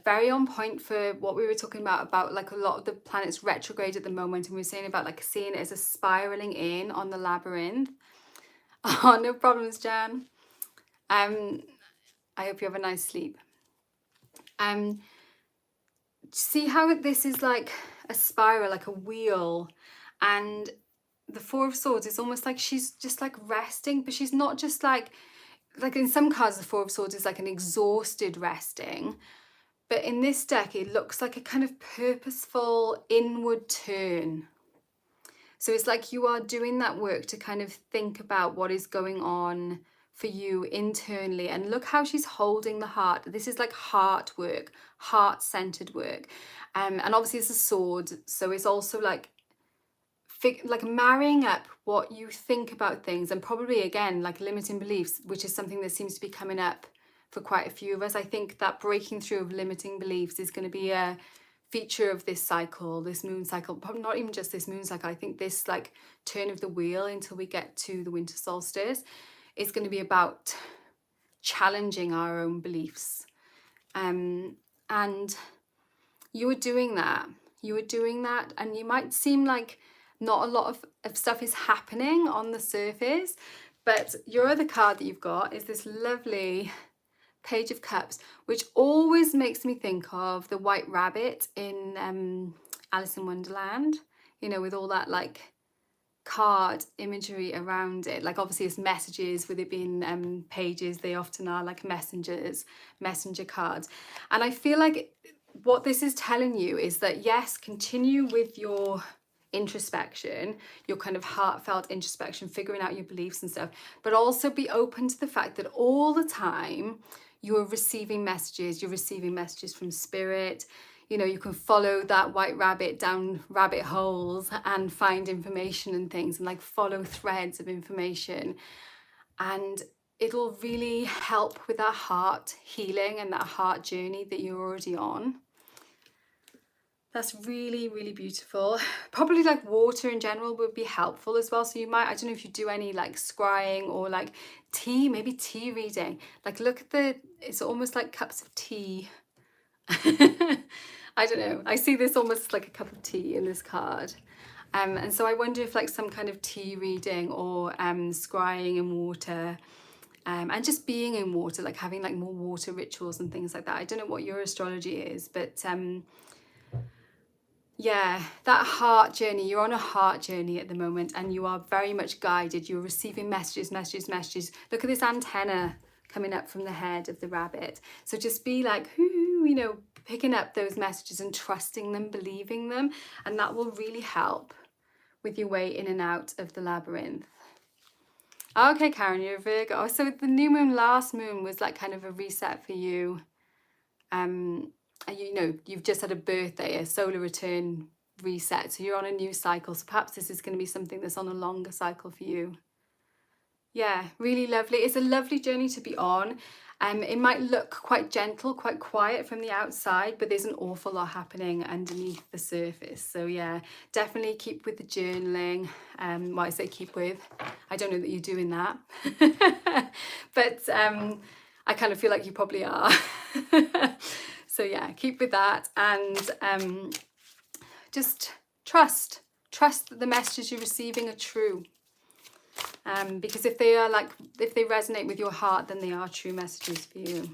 very on point for what we were talking about like a lot of the planets retrograde at the moment, and we were saying about like seeing it as a spiraling in on the labyrinth. Oh, no problems, Jan. I hope you have a nice sleep. See how this is like a spiral, like a wheel, and the 4 of Swords is almost like she's just like resting, but she's not just like in some cards the 4 of Swords is like an exhausted resting, but in this deck it looks like a kind of purposeful inward turn. So it's like you are doing that work to kind of think about what is going on for you internally, and look how she's holding the heart. This is like heart work, heart-centered work, and obviously it's a sword, so it's also like marrying up what you think about things, and probably again like limiting beliefs, which is something that seems to be coming up for quite a few of us. I think that breaking through of limiting beliefs is going to be a feature of this cycle, this moon cycle, probably not even just this moon cycle. I think this like turn of the wheel until we get to the winter solstice is going to be about challenging our own beliefs. And you were doing that. And you might seem like not a lot of stuff is happening on the surface, but your other card that you've got is this lovely Page of Cups, which always makes me think of the White Rabbit in Alice in Wonderland, you know, with all that like card imagery around it. Like obviously it's messages, with it being pages, they often are like messenger cards. And I feel like what this is telling you is that yes, continue with your introspection, your kind of heartfelt introspection, figuring out your beliefs and stuff, but also be open to the fact that all the time you are receiving messages. You're receiving messages from spirit. You know, you can follow that white rabbit down rabbit holes and find information and things, and like follow threads of information, and it'll really help with that heart healing and that heart journey that you're already on. That's really, really beautiful. Probably like water in general would be helpful as well. So you might, I don't know if you do any like scrying or like tea, maybe tea reading. Like look at it's almost like cups of tea. I don't know. I see this almost like a cup of tea in this card. And so I wonder if like some kind of tea reading or scrying in water, and just being in water, like having like more water rituals and things like that. I don't know what your astrology is, but yeah, that heart journey, you're on a heart journey at the moment, and you are very much guided. You're receiving messages. Look at this antenna coming up from the head of the rabbit. So just be like, you know, picking up those messages and trusting them, believing them, and that will really help with your way in and out of the labyrinth. Okay, Karen, you're a Virgo. Oh, so the new moon, last moon, was like kind of a reset for you. And you know, you've just had a birthday, a solar return reset, so you're on a new cycle. So perhaps this is going to be something that's on a longer cycle for you. Yeah, really lovely. It's a lovely journey to be on. It might look quite gentle, quite quiet from the outside, but there's an awful lot happening underneath the surface. So yeah, definitely keep with the journaling. Well, I say keep with, I don't know that you're doing that, but I kind of feel like you probably are. So yeah, keep with that, and just trust that the messages you're receiving are true. Because if they resonate with your heart, then they are true messages for you.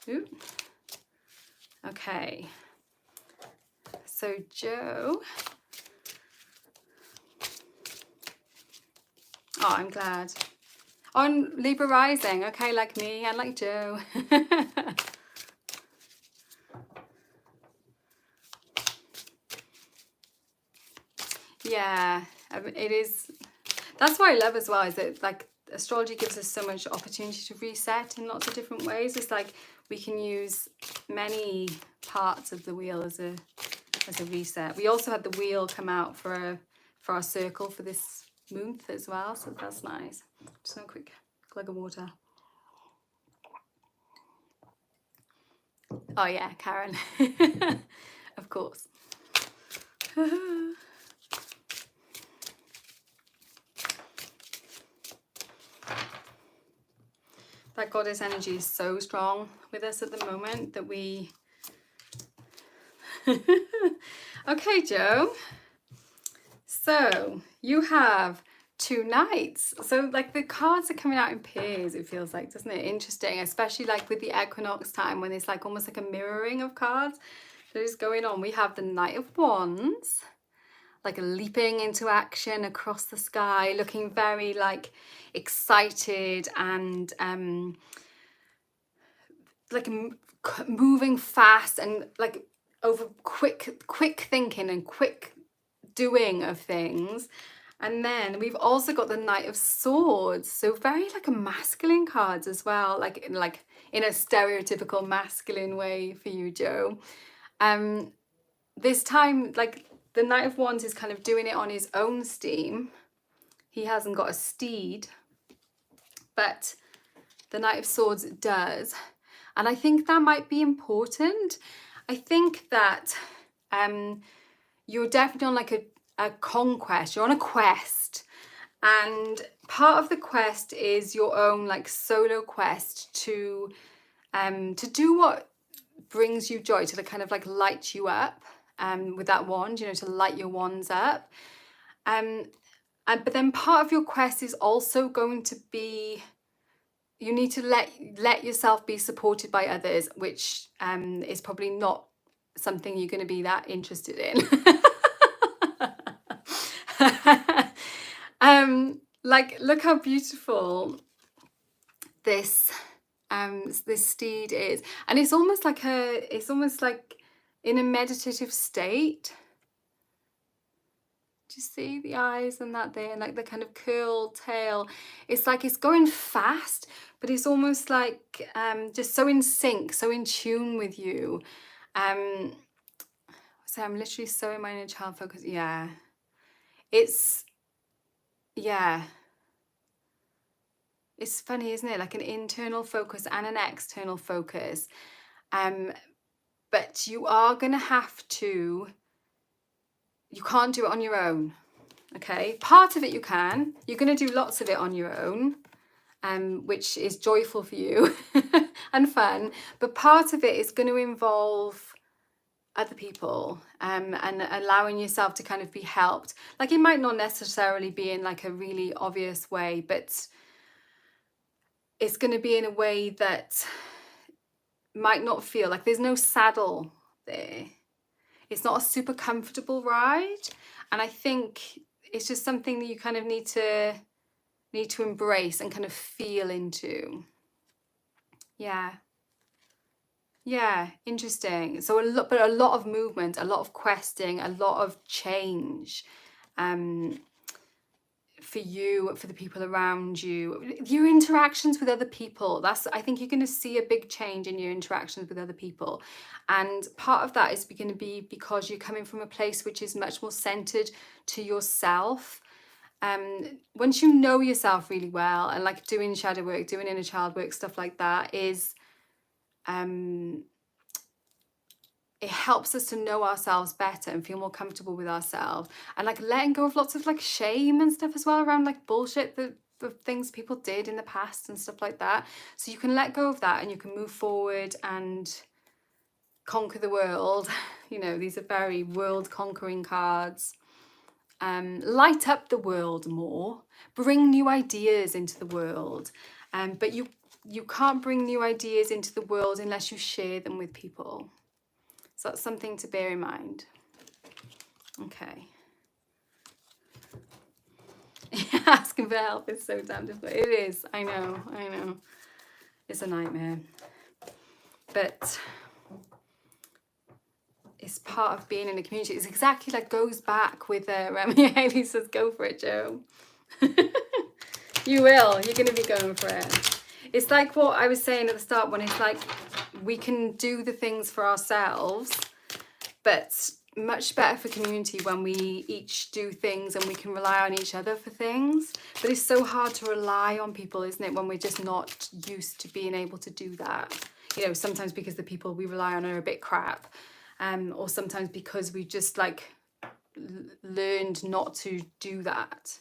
Ooh. Okay. So Joe. Oh, I'm glad. On Libra rising. Okay, like me and like Joe. Yeah, it is. That's what I love as well, is that like astrology gives us so much opportunity to reset in lots of different ways. It's like we can use many parts of the wheel as a reset. We also had the wheel come out for our circle for this month as well, so that's nice. Just a quick glug of water. Oh yeah, Karen. Of course. That goddess energy is so strong with us at the moment that we... Okay, Joe. So you have 2 knights. So like the cards are coming out in pairs, it feels like, doesn't it? Interesting, especially like with the equinox time when it's like almost like a mirroring of cards that is going on. We have the Knight of Wands, like leaping into action across the sky, looking very like excited and like moving fast and like over quick thinking and quick doing of things. And then we've also got the Knight of Swords, so very like a masculine cards as well, like in a stereotypical masculine way for you, Joe. This time, like the Knight of Wands is kind of doing it on his own steam. He hasn't got a steed, but the Knight of Swords does. And I think that might be important. I think that you're definitely on like a conquest. You're on a quest. And part of the quest is your own like solo quest to do what brings you joy, to kind of like light you up with that wand, you know, to light your wands up. But then part of your quest is also going to be, you need to let yourself be supported by others, which is probably not something you're going to be that interested in. Like, look how beautiful this this steed is, and it's almost like in a meditative state. Do you see the eyes and that there, and like the kind of curled tail? It's like it's going fast, but it's almost like just so in sync, so in tune with you. So I'm literally so in my inner child focus. Yeah, it's it's funny, isn't it? Like an internal focus and an external focus. But you are gonna have to. You can't do it on your own. Okay, part of it you can. You're going to do lots of it on your own, which is joyful for you and fun. But part of it is going to involve other people and allowing yourself to kind of be helped. Like, it might not necessarily be in like a really obvious way, but it's going to be in a way that might not feel like there's no saddle there. It's not a super comfortable ride, and I think it's just something that you kind of need to embrace and kind of feel into. Yeah, interesting. So a lot of movement, a lot of questing, a lot of change, for you, for the people around you, your interactions with other people. I think you're going to see a big change in your interactions with other people, and part of that is going to be because you're coming from a place which is much more centered to yourself. Once you know yourself really well, and like doing shadow work, doing inner child work, stuff like that, is it helps us to know ourselves better and feel more comfortable with ourselves, and like letting go of lots of like shame and stuff as well around like bullshit, the things people did in the past and stuff like that. So you can let go of that and you can move forward and conquer the world. You know, these are very world conquering cards. Light up the world more, bring new ideas into the world, but you can't bring new ideas into the world unless you share them with people. So that's something to bear in mind. Okay. Asking for help is so damn difficult. It is. I know. It's a nightmare. But it's part of being in a community. It's exactly like goes back with Remy Haley says, go for it, Joe. You will. You're going to be going for it. It's like what I was saying at the start, when it's like we can do the things for ourselves, but much better for community when we each do things and we can rely on each other for things. But it's so hard to rely on people, isn't it, when we're just not used to being able to do that. You know, sometimes because the people we rely on are a bit crap, or sometimes because we just like learned not to do that.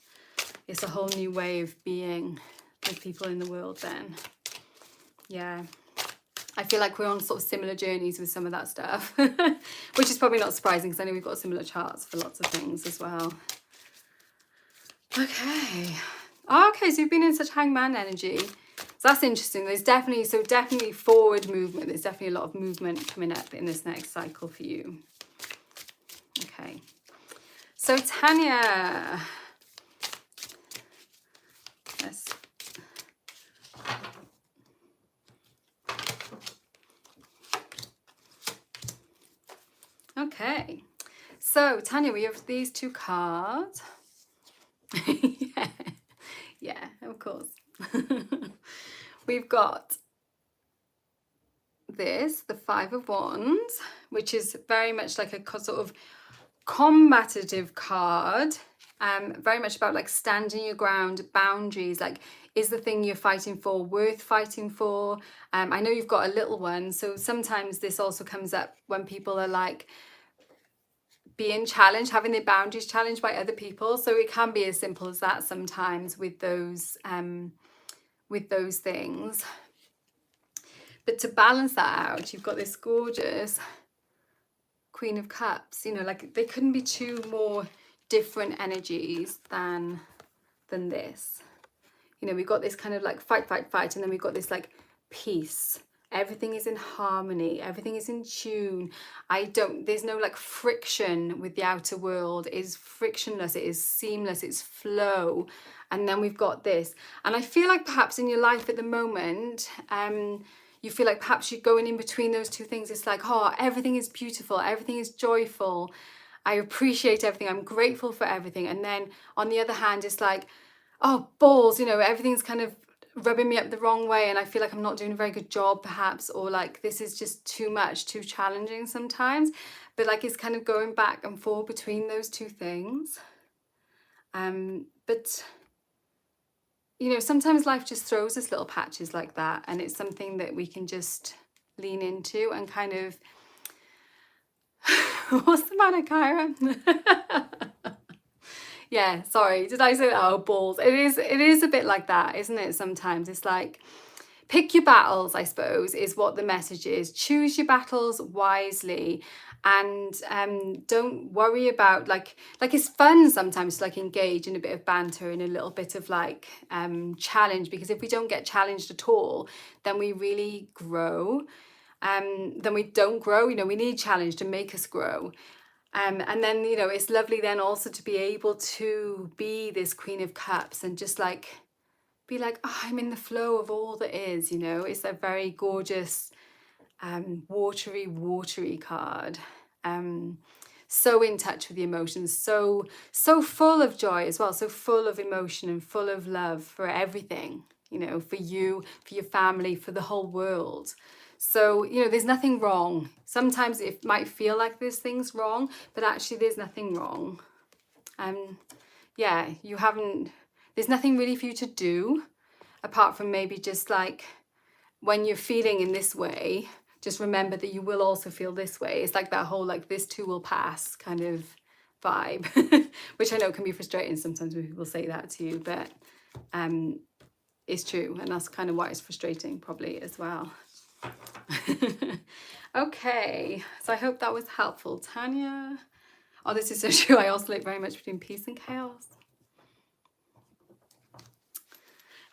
It's a whole new way of being with people in the world then. Yeah. I feel like we're on sort of similar journeys with some of that stuff, which is probably not surprising because I know we've got similar charts for lots of things as well. Okay. Okay, so you've been in such hangman energy. So that's interesting. There's definitely forward movement. There's definitely a lot of movement coming up in this next cycle for you. Okay. So Tanya, okay. So Tanya, we have these two cards. Yeah, of course. We've got this, the Five of Wands, which is very much like a sort of combative card, very much about like standing your ground, boundaries, like is the thing you're fighting for worth fighting for? I know you've got a little one, so sometimes this also comes up when people are like being challenged, having their boundaries challenged by other people. So it can be as simple as that sometimes with those things. But to balance that out, you've got this gorgeous Queen of Cups. You know, like they couldn't be two more different energies than this. You know, we've got this kind of like fight, fight, fight, and then we've got this like peace. Everything is in harmony, everything is in tune. There's no like friction with the outer world. It is frictionless, it is seamless, it's flow. And then we've got this. And I feel like perhaps in your life at the moment, you feel like perhaps you're going in between those two things. It's like, oh, everything is beautiful, everything is joyful. I appreciate everything, I'm grateful for everything. And then on the other hand, it's like, oh, balls, you know, everything's kind of rubbing me up the wrong way and I feel like I'm not doing a very good job perhaps, or like this is just too much, too challenging sometimes. But like it's kind of going back and forth between those two things. But you know, sometimes life just throws us little patches like that, and it's something that we can just lean into and kind of what's the matter, Kyra? Yeah, sorry, did I say that? Oh, balls. It is a bit like that, isn't it? Sometimes it's like, pick your battles, I suppose, is what the message is. Choose your battles wisely, and don't worry about like it's fun sometimes to like engage in a bit of banter and a little bit of like challenge, because if we don't get challenged at all, then we really grow. Then we don't grow. You know, we need challenge to make us grow. And then, you know, it's lovely then also to be able to be this Queen of Cups and just like be like, oh, I'm in the flow of all that is, you know. It's a very gorgeous watery card. So in touch with the emotions, so full of joy as well, so full of emotion and full of love for everything, you know, for you, for your family, for the whole world. So, you know, there's nothing wrong. Sometimes it might feel like there's things wrong, but actually there's nothing wrong. Yeah, there's nothing really for you to do apart from maybe just like when you're feeling in this way, just remember that you will also feel this way. It's like that whole like this too will pass kind of vibe, which I know can be frustrating sometimes when people say that to you, but it's true, and that's kind of why it's frustrating probably as well. Okay, so I hope that was helpful, Tanya. Oh, this is so true. I oscillate very much between peace and chaos.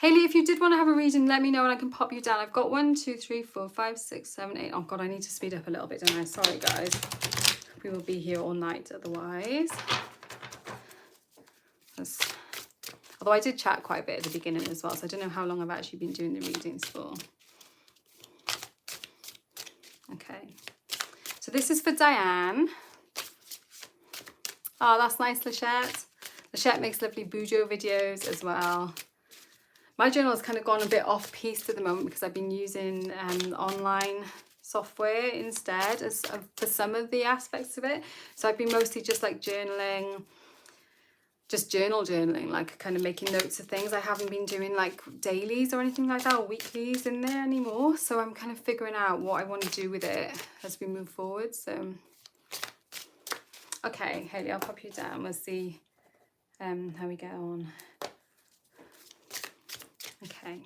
Haley, if you did want to have a reading, let me know and I can pop you down. I've got 1, 2, 3, 4, 5, 6, 7, 8. Oh God, I need to speed up a little bit, don't I? Sorry, guys. We will be here all night otherwise. Although I did chat quite a bit at the beginning as well, so I don't know how long I've actually been doing the readings for. Okay, so this is for Diane. Oh, that's nice, Lachette. Lachette makes lovely Bujo videos as well. My journal has kind of gone a bit off piste at the moment because I've been using online software instead for some of the aspects of it. So I've been mostly just like journaling, just journaling, like kind of making notes of things. I haven't been doing like dailies or anything like that, or weeklies in there anymore. So I'm kind of figuring out what I want to do with it as we move forward. So, okay, Haley, I'll pop you down. We'll see how we get on. Okay,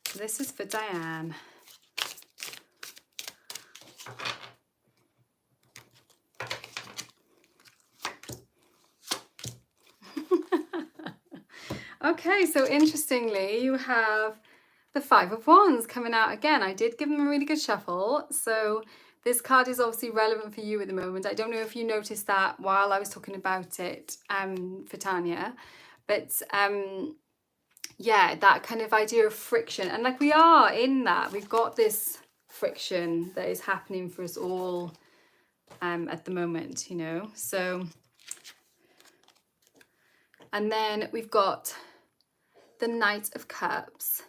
so this is for Diane. Okay, so interestingly, you have the Five of Wands coming out again. I did give them a really good shuffle. So this card is obviously relevant for you at the moment. I don't know if you noticed that while I was talking about it for Tanya, but yeah, that kind of idea of friction. And like we are in that, we've got this friction that is happening for us all at the moment, you know. So, and then we've got the Knight of Cups,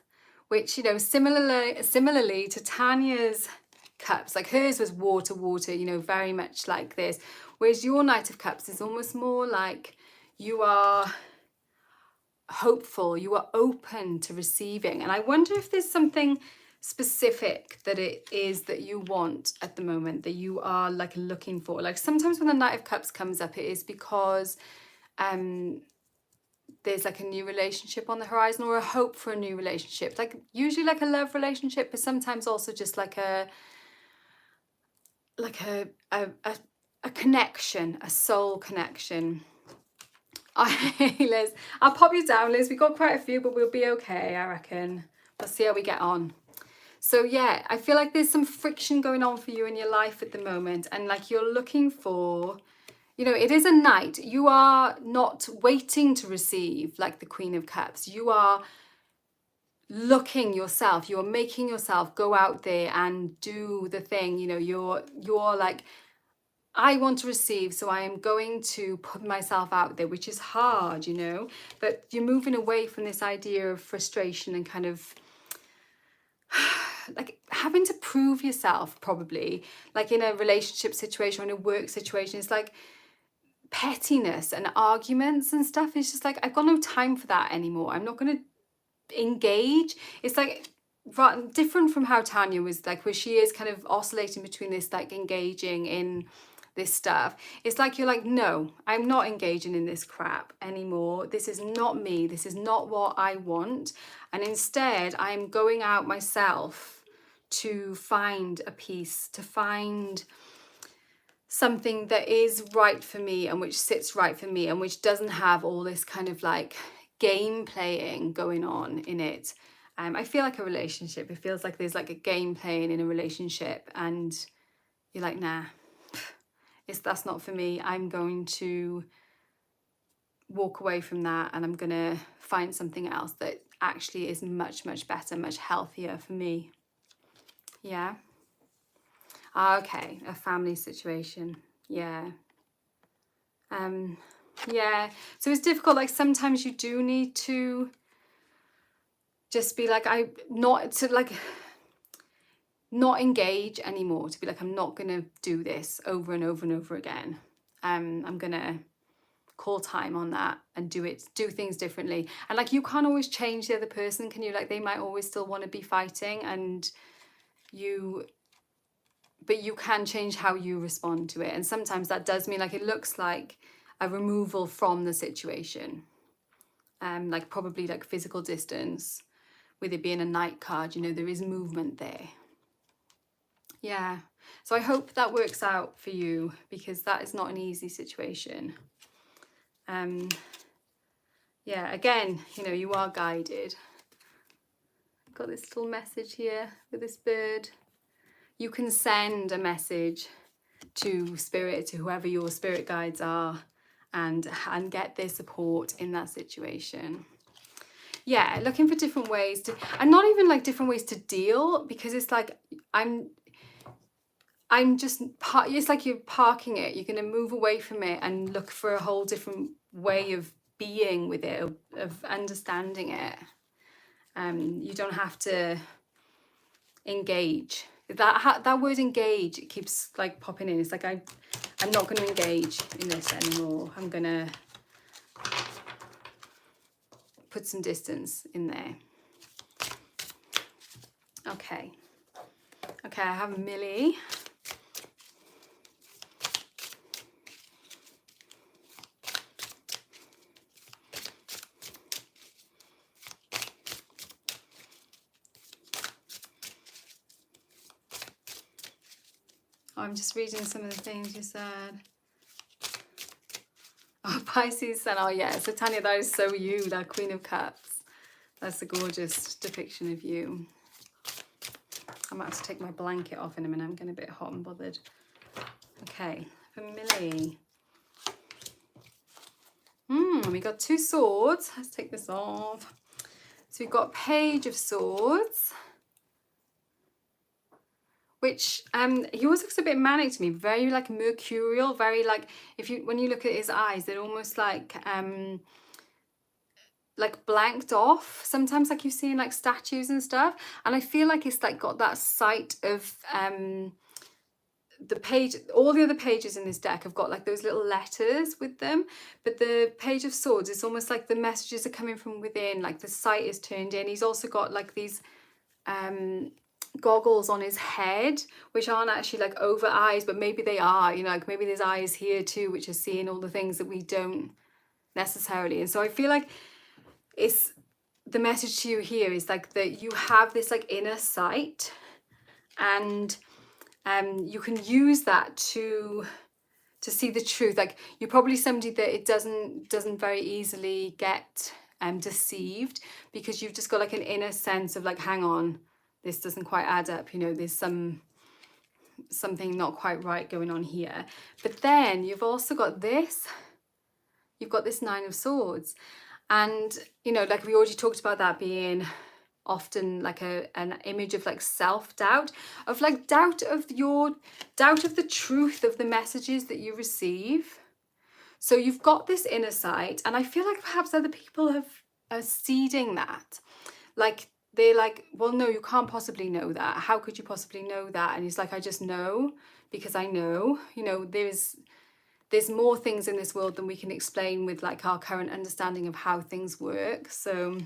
which, you know, similarly to Tanya's cups, like hers was water, you know, very much like this, whereas your Knight of Cups is almost more like you are hopeful, you are open to receiving. And I wonder if there's something specific that it is that you want at the moment, that you are like looking for. Like sometimes when the Knight of Cups comes up, it is because there's like a new relationship on the horizon, or a hope for a new relationship, like usually like a love relationship, but sometimes also just like a connection, a soul connection. Hey, Liz. I'll pop you down, Liz. We got quite a few, but we'll be okay, I reckon. We'll see how we get on. So yeah, I feel like there's some friction going on for you in your life at the moment, and like you're looking for, you know, it is a knight. You are not waiting to receive like the Queen of Cups. You are looking yourself, you're making yourself go out there and do the thing. You know, you're like, I want to receive, so I am going to put myself out there, which is hard, you know, but you're moving away from this idea of frustration and kind of like having to prove yourself, probably like in a relationship situation or in a work situation. It's like pettiness and arguments and stuff. It's just like, I've got no time for that anymore. I'm not going to engage. It's like different from how Tanya was, like, where she is kind of oscillating between this like engaging in this stuff. It's like you're like, no, I'm not engaging in this crap anymore. This is not me. This is not what I want. And instead, I'm going out myself to find a peace, to find something that is right for me and which sits right for me and which doesn't have all this kind of like game playing going on in it. I feel like a relationship, it feels like there's like a game playing in a relationship, and you're like, nah, that's not for me. I'm going to walk away from that, and I'm gonna find something else that actually is much, much better, much healthier for me. Yeah. Okay, a family situation. Yeah. Yeah. So it's difficult. Like sometimes you do need to just be like, not engage anymore, to be like, I'm not gonna do this over and over and over again. I'm gonna call time on that and do things differently. And like, you can't always change the other person, can you? Like, they might always still want to be fighting, but you can change how you respond to it. And sometimes that does mean like, it looks like a removal from the situation, like probably like physical distance, with it being a knight card, you know, there is movement there. Yeah. So I hope that works out for you, because that is not an easy situation. Yeah, again, you know, you are guided. I've got this little message here with this bird. You can send a message to spirit, to whoever your spirit guides are, and get their support in that situation. Yeah, looking for different ways to, and not even like different ways to deal, because it's like, I'm just, it's like you're parking it. You're going to move away from it and look for a whole different way of being with it, of understanding it. You don't have to engage. That word engage, it keeps like popping in. It's like, I'm not going to engage in this anymore. I'm going to put some distance in there. Okay, I have Millie. I'm just reading some of the things you said. Oh, Pisces Sun. Oh, yeah. So, Tanya, that is so you, that Queen of Cups. That's a gorgeous depiction of you. I might have to take my blanket off in a minute. I'm getting a bit hot and bothered. Okay, for Millie. We got 2 swords. Let's take this off. So we've got Page of Swords, which he always looks a bit manic to me, very like mercurial, very like, when you look at his eyes, they're almost like blanked off, sometimes like you see in like statues and stuff. And I feel like it's like got that sight of the page, all the other pages in this deck have got like those little letters with them, but the Page of Swords, it's almost like the messages are coming from within, like the sight is turned in. He's also got like these goggles on his head, which aren't actually like over eyes, but maybe they are, you know, like maybe there's eyes here too, which are seeing all the things that we don't necessarily. And so I feel like it's, the message to you here is like that you have this like inner sight, and you can use that to see the truth. Like, you're probably somebody that it doesn't very easily get deceived, because you've just got like an inner sense of like, hang on, this doesn't quite add up, you know, there's something not quite right going on here. But then you've also got this, you've got this Nine of Swords, and you know, like we already talked about that being often like an image of like self-doubt, of like doubt of the truth of the messages that you receive. So you've got this inner sight, and I feel like perhaps other people are seeding that. Like, they're like, well, no, you can't possibly know that. How could you possibly know that? And he's like, I just know, because I know, you know, there's more things in this world than we can explain with like our current understanding of how things work. So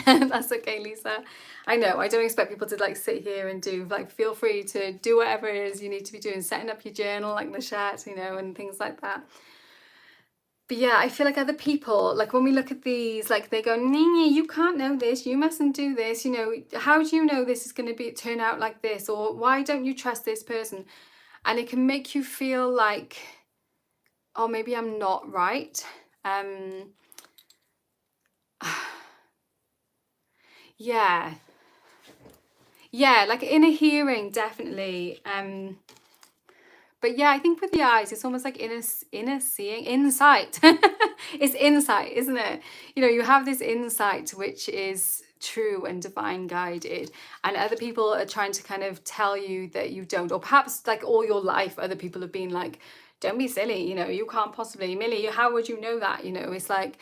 that's okay, Lisa. I know, I don't expect people to like sit here and do, like, feel free to do whatever it is you need to be doing, setting up your journal like Mashat, you know, and things like that. But yeah, I feel like other people, like when we look at these, like they go, Nini, you can't know this, you mustn't do this, you know, how do you know this is going to turn out like this, or why don't you trust this person? And it can make you feel like, oh, maybe I'm not right. Yeah, like in a hearing, definitely. But yeah, I think with the eyes, it's almost like inner seeing, insight. It's insight, isn't it? You know, you have this insight which is true and divine guided, and other people are trying to kind of tell you that you don't, or perhaps like all your life other people have been like, don't be silly, you know, you can't possibly, Millie, how would you know that? You know, it's like,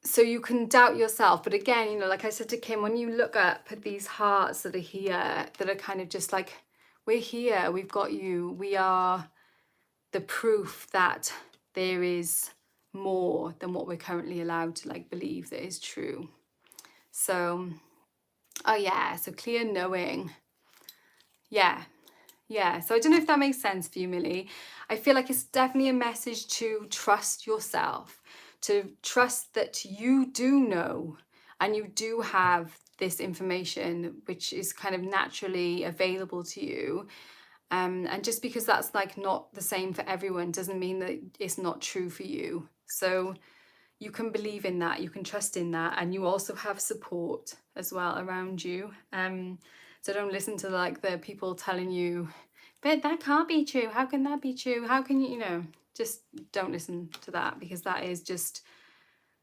so you can doubt yourself. But again, you know, like I said to Kim, when you look up at these hearts that are here, that are kind of just like, we're here, we've got you, we are the proof that there is more than what we're currently allowed to like believe that is true. So, oh yeah, so clear knowing. Yeah. So I don't know if that makes sense for you, Millie. I feel like it's definitely a message to trust yourself, to trust that you do know and you do have this information which is kind of naturally available to you. And just because that's like not the same for everyone doesn't mean that it's not true for you. So you can believe in that, you can trust in that, and you also have support as well around you. So don't listen to like the people telling you, but that can't be true, how can that be true, how can you know, just don't listen to that, because that is just,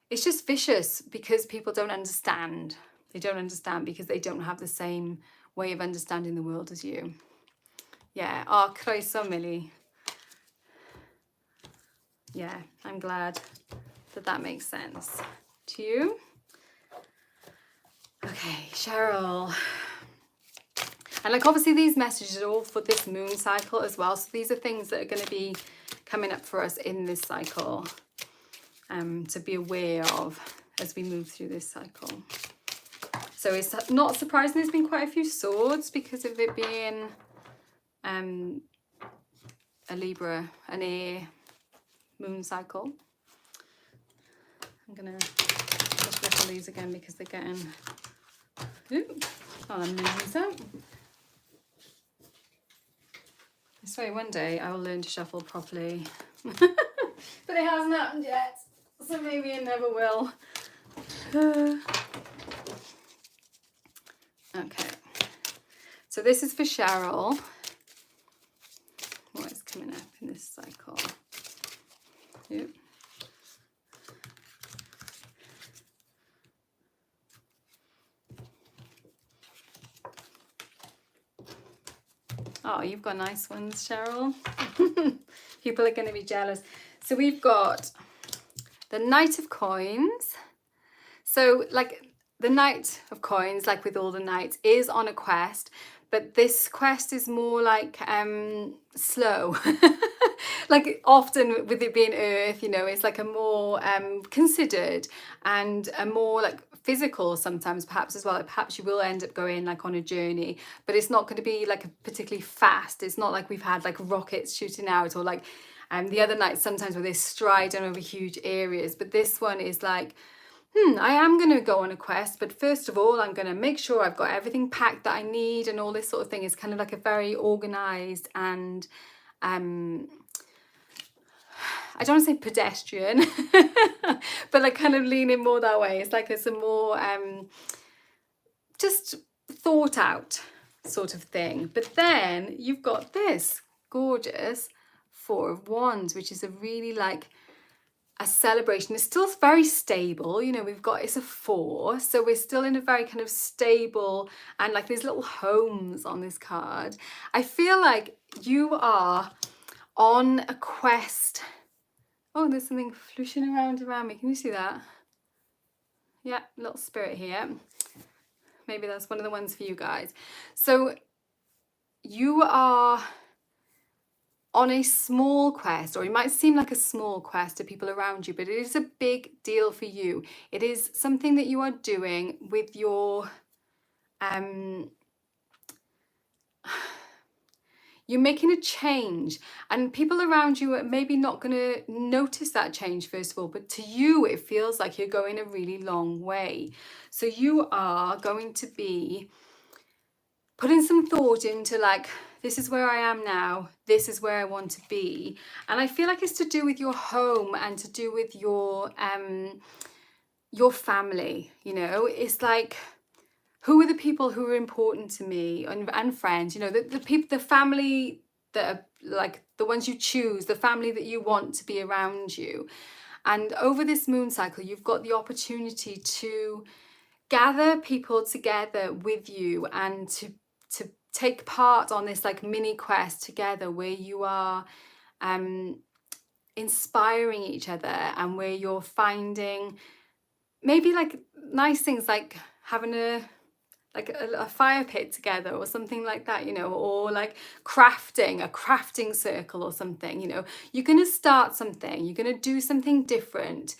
it's just vicious, because people don't understand. They don't understand because they don't have the same way of understanding the world as you. Yeah, oh, croeso, Millie. Yeah, I'm glad that that makes sense to you. Okay, Cheryl. And like obviously these messages are all for this moon cycle as well. So these are things that are going to be coming up for us in this cycle, to be aware of as we move through this cycle. So it's not surprising there's been quite a few swords because of it being a Libra, an air moon cycle. I'm going to just ripple these again because they're getting... Ooh, oh, I'm moving these out. I swear one day I will learn to shuffle properly. But it hasn't happened yet, so maybe it never will. Okay, so this is for Cheryl. What is coming up in this cycle? Yep. Oh, you've got nice ones, Cheryl. People are going to be jealous. So we've got the Knight of Coins. So like the Knight of Coins, like with all the knights, is on a quest, but this quest is more like slow. Like often with it being Earth, you know, it's like a more considered and a more like physical sometimes perhaps as well. Perhaps you will end up going like on a journey, but it's not going to be like a particularly fast. It's not like we've had like rockets shooting out, or like the other nights sometimes where they're striding over huge areas. But this one is like, I am going to go on a quest, but first of all, I'm going to make sure I've got everything packed that I need and all this sort of thing. Is kind of like a very organized and I don't want to say pedestrian, but like kind of leaning more that way. It's like it's a more just thought out sort of thing. But then you've got this gorgeous Four of Wands, which is a really like a celebration. It's still very stable, you know, we've got, it's a 4, so we're still in a very kind of stable, and like these little homes on this card. I feel like you are on a quest. Oh, there's something flooshing around me. Can you see that? Yeah, little spirit here. Maybe that's one of the ones for you guys. So you are on a small quest, or it might seem like a small quest to people around you, but it is a big deal for you. It is something that you are doing with your you're making a change, and people around you are maybe not going to notice that change first of all, but to you it feels like you're going a really long way. So you are going to be putting some thought into like, this is where I am now, this is where I want to be. And I feel like it's to do with your home and to do with your family, you know. It's like, who are the people who are important to me, and friends, you know, the people, the family that are like the ones you choose, the family that you want to be around you. And over this moon cycle, you've got the opportunity to gather people together with you and to take part on this like mini quest together, where you are inspiring each other, and where you're finding maybe like nice things like having a fire pit together or something like that, you know, or like a crafting circle or something, you know. You're going to start something, you're going to do something different,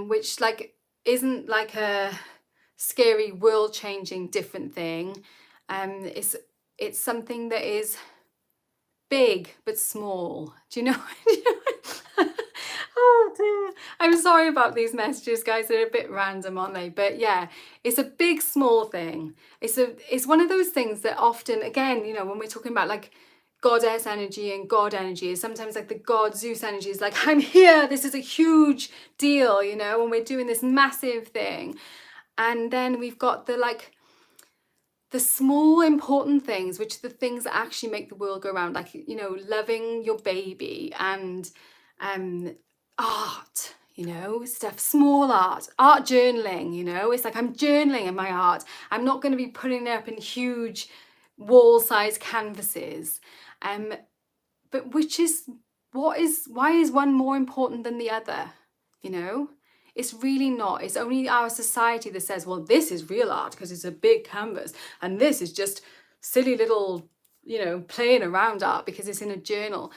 which like isn't like a scary world changing different thing. It's something that is big but small. Do you know? Oh dear. I'm sorry about these messages, guys. They're a bit random, aren't they? But yeah, it's a big, small thing. It's one of those things that often, again, you know, when we're talking about like goddess energy and god energy, is sometimes like the god Zeus energy is like, I'm here, this is a huge deal, you know, when we're doing this massive thing. And then we've got the like the small important things, which are the things that actually make the world go round, like, you know, loving your baby, and art, you know, stuff, small art journaling, you know. It's like, I'm journaling in my art. I'm not going to be putting it up in huge wall-sized canvases. But why is one more important than the other, you know? It's really not. It's only our society that says, well, this is real art because it's a big canvas, and this is just silly little, you know, playing around art because it's in a journal.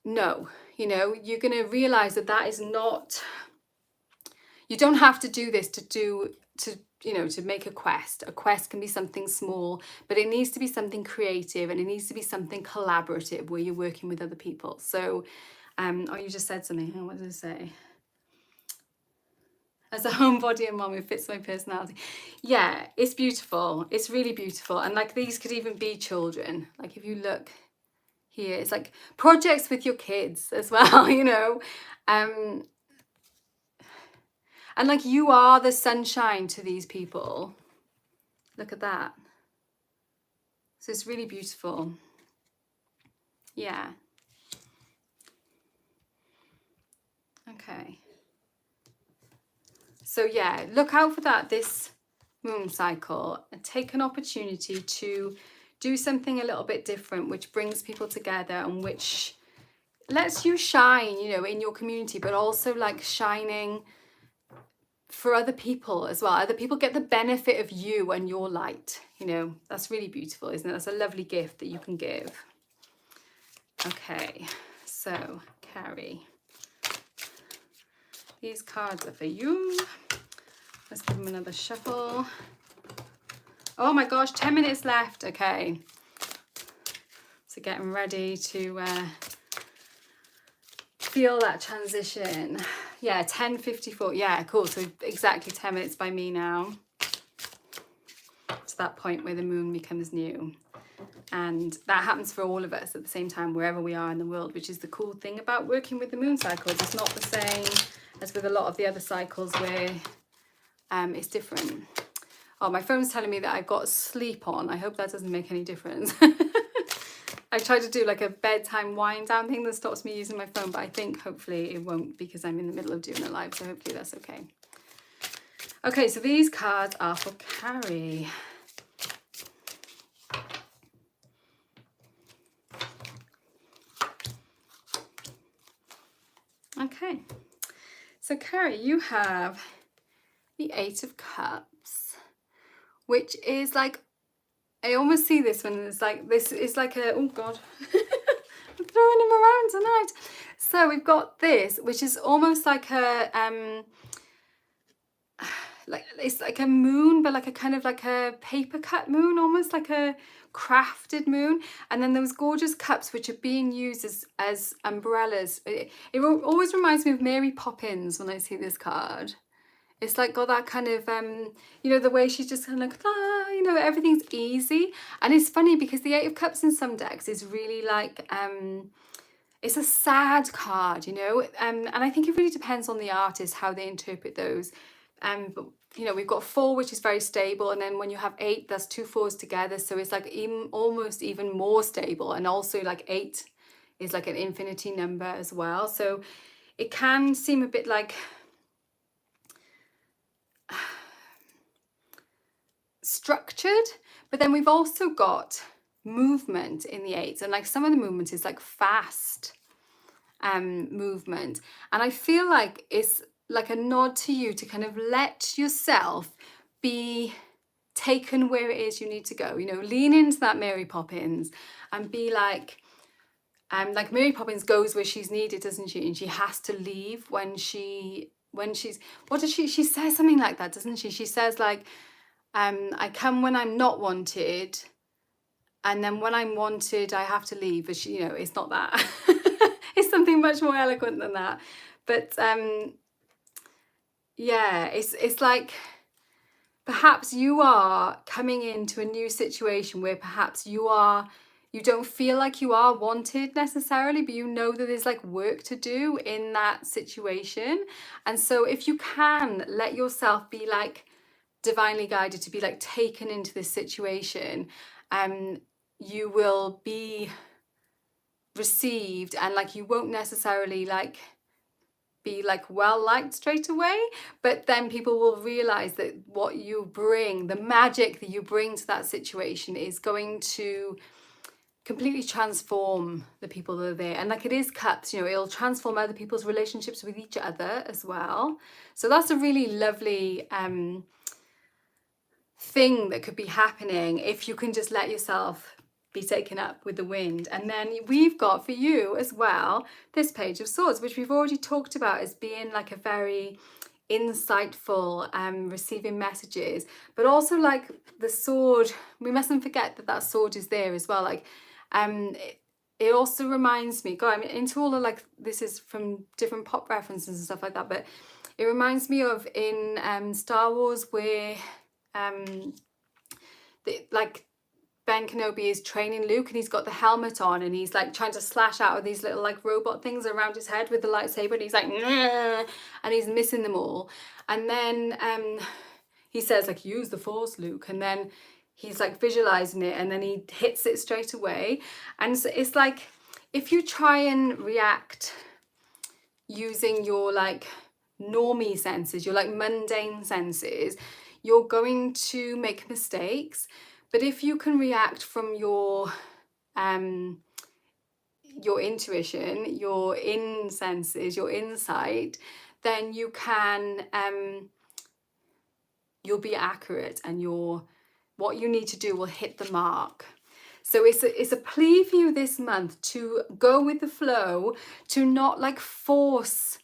No, you know, you're going to realize that that is not, you don't have to do this to make a quest. A quest can be something small, but it needs to be something creative, and it needs to be something collaborative where you're working with other people. So, oh, you just said something. What did I say? As a homebody and mom, it fits my personality. Yeah, it's beautiful. It's really beautiful. And like, these could even be children. Like, if you look here, it's like projects with your kids as well, you know. And like, you are the sunshine to these people. Look at that. So it's really beautiful. Yeah. Okay. So yeah, look out for that this moon cycle, and take an opportunity to do something a little bit different, which brings people together and which lets you shine, you know, in your community, but also like shining for other people as well. Other people get the benefit of you and your light, you know. That's really beautiful, isn't it? That's a lovely gift that you can give. Okay, so Carrie, these cards are for you. Let's give them another shuffle. Oh my gosh, 10 minutes left. Okay, so getting ready to feel that transition. Yeah, 10:54. Yeah, cool. So exactly 10 minutes by me now. to that point where the moon becomes new. And that happens for all of us at the same time, wherever we are in the world, which is the cool thing about working with the moon cycles. It's not the same as with a lot of the other cycles where it's different. Oh, my phone's telling me that I've got sleep on. I hope that doesn't make any difference. I tried to do like a bedtime wind down thing that stops me using my phone, but I think hopefully it won't, because I'm in the middle of doing a live, so hopefully that's okay. Okay, so these cards are for Carrie. Okay, so Carrie, you have the Eight of Cups, which is like, I almost see this one as like, this is like a, oh God, I'm throwing him around tonight. So we've got this, which is almost like a, like it's like a moon, but like a kind of like a paper cut moon, almost like a crafted moon. And then those gorgeous cups which are being used as umbrellas. It always reminds me of Mary Poppins when I see this card. It's like got that kind of, you know, the way she's just kind of like, you know, everything's easy. And it's funny because the Eight of Cups in some decks is really like, it's a sad card, you know, and I think it really depends on the artist, how they interpret those. But, you know, we've got 4, which is very stable. And then when you have 8, that's 2 4s together. So it's like almost even more stable. And also like 8 is like an infinity number as well. So it can seem a bit like structured, but then we've also got movement in the 8s, and like some of the movement is like fast movement, and I feel like it's like a nod to you to kind of let yourself be taken where it is you need to go, you know, lean into that Mary Poppins and be like Mary Poppins goes where she's needed, doesn't she? And she has to leave when she's, what does she says something like that, doesn't she? She says like, I come when I'm not wanted, and then when I'm wanted, I have to leave. But she, you know, it's not that. It's something much more eloquent than that. But yeah, it's like perhaps you are coming into a new situation where perhaps you don't feel like you are wanted necessarily, but you know that there's like work to do in that situation. And so if you can let yourself be like divinely guided to be like taken into this situation, you will be received, and like you won't necessarily like be like well liked straight away, but then people will realize that what you bring, the magic that you bring to that situation, is going to completely transform the people that are there. And like it is cups, you know, it'll transform other people's relationships with each other as well. So that's a really lovely thing that could be happening if you can just let yourself be taken up with the wind. And then we've got for you as well this Page of Swords, which we've already talked about as being like a very insightful, receiving messages, but also like the sword, we mustn't forget that that sword is there as well. Like it also reminds me, God, I'm into all of like, this is from different pop references and stuff like that, but it reminds me of in Star Wars where like Ben Kenobi is training Luke, and he's got the helmet on, and he's like trying to slash out of these little like robot things around his head with the lightsaber, and he's like, nah, and he's missing them all. And then he says like, use the Force, Luke, and then he's like visualizing it, and then he hits it straight away. And so it's like, if you try and react using your like normie senses, your like mundane senses, you're going to make mistakes. But if you can react from your intuition, your senses, your insight, then you can you'll be accurate, and what you need to do will hit the mark. So it's a plea for you this month to go with the flow, to not like force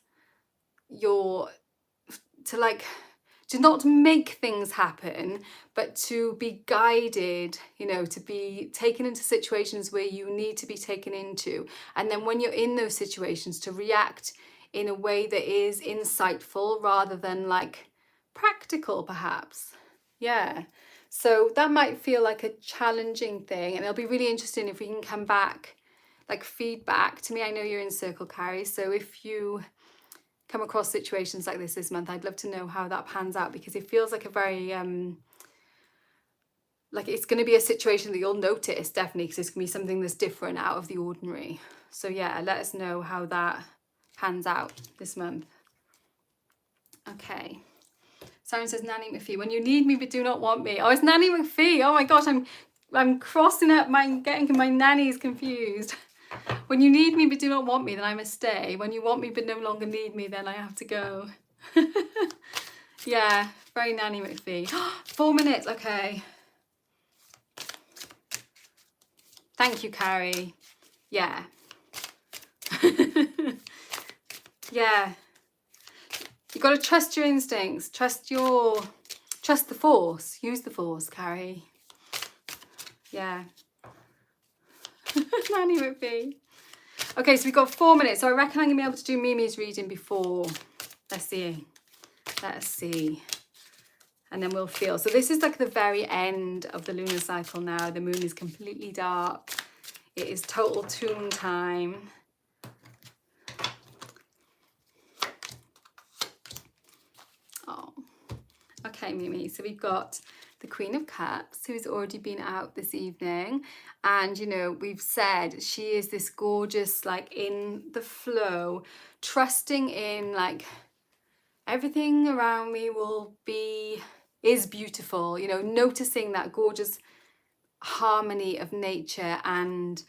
to not make things happen, but to be guided, you know, to be taken into situations where you need to be taken into. And then when you're in those situations, to react in a way that is insightful rather than like practical, perhaps. Yeah. So that might feel like a challenging thing, and it'll be really interesting if we can come back, like feedback to me. I know you're in circle, Carrie, so if you come across situations like this month, I'd love to know how that pans out, because it feels like a very like it's going to be a situation that you'll notice, definitely, because it's going to be something that's different, out of the ordinary. So yeah, let us know how that pans out this month. Okay. Siren says, Nanny McPhee, when you need me but do not want me. Oh, it's Nanny McPhee. Oh my gosh, I'm crossing up getting my nannies confused. When you need me but do not want me, then I must stay. When you want me but no longer need me, then I have to go. Yeah, very Nanny McPhee. 4 minutes, okay. Thank you, Carrie. Yeah. Yeah. You've got to trust your instincts, trust the force. Use the force, Carrie. Yeah. Nanny McPhee. Okay, so we've got 4 minutes. So I reckon I'm going to be able to do Mimi's reading before. Let's see. Let's see. And then we'll feel. So this is like the very end of the lunar cycle now. The moon is completely dark. It is total tune time. Oh, okay, Mimi. So we've got the Queen of Cups, who's already been out this evening. And, you know, we've said she is this gorgeous, like in the flow, trusting in like everything around me is beautiful, you know, noticing that gorgeous harmony of nature and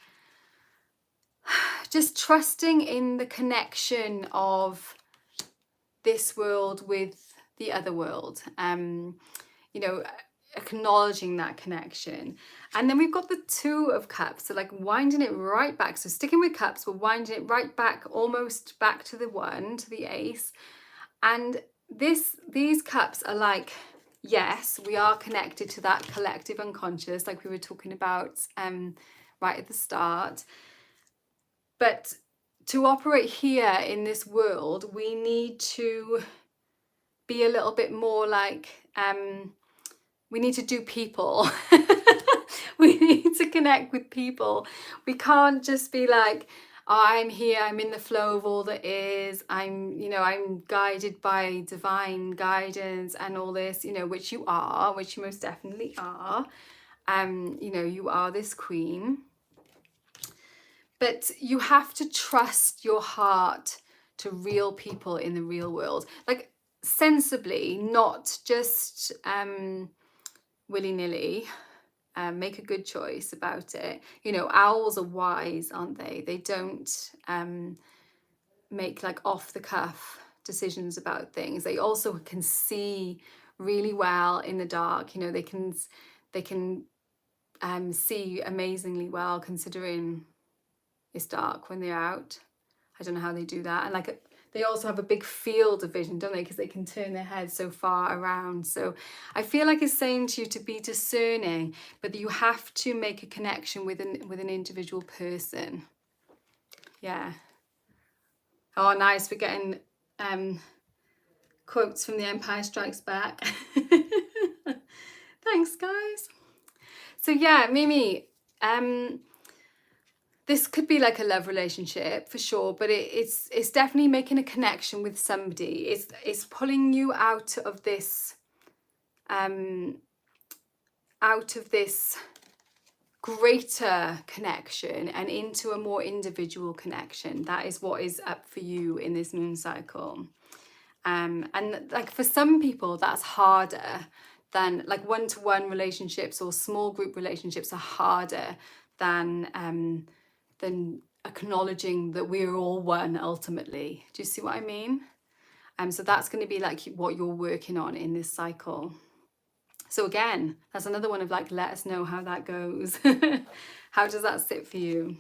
just trusting in the connection of this world with the other world, you know, acknowledging that connection. And then we've got the Two of Cups, so like winding it right back. So sticking with cups, we're winding it right back, almost back to the one, to the ace. And these cups are like, yes, we are connected to that collective unconscious, like we were talking about right at the start. But to operate here in this world, we need to be a little bit more like, we need to do people. We need to connect with people. We can't just be like, oh, I'm here, I'm in the flow of all that is, I'm guided by divine guidance and all this, you know, which you most definitely are. You know, you are this queen. But you have to trust your heart to real people in the real world. Like sensibly, not just willy-nilly. Make a good choice about it. You know, owls are wise, aren't they? They don't make like off the cuff decisions about things. They also can see really well in the dark. You know, they can see amazingly well considering it's dark when they're out. I don't know how they do that. And like they also have a big field of vision, don't they? Because they can turn their head so far around. So I feel like it's saying to you to be discerning, but you have to make a connection with an individual person. Yeah. Oh, nice. We're getting quotes from The Empire Strikes Back. Thanks, guys. So yeah, Mimi, this could be like a love relationship for sure, but it's definitely making a connection with somebody. It's pulling you out of this greater connection and into a more individual connection. That is what is up for you in this moon cycle. And like for some people, that's harder than like one-to-one relationships, or small group relationships are harder than acknowledging that we're all one ultimately. Do you see what I mean? So that's going to be like what you're working on in this cycle. So again, that's another one of like, let us know how that goes. How does that sit for you?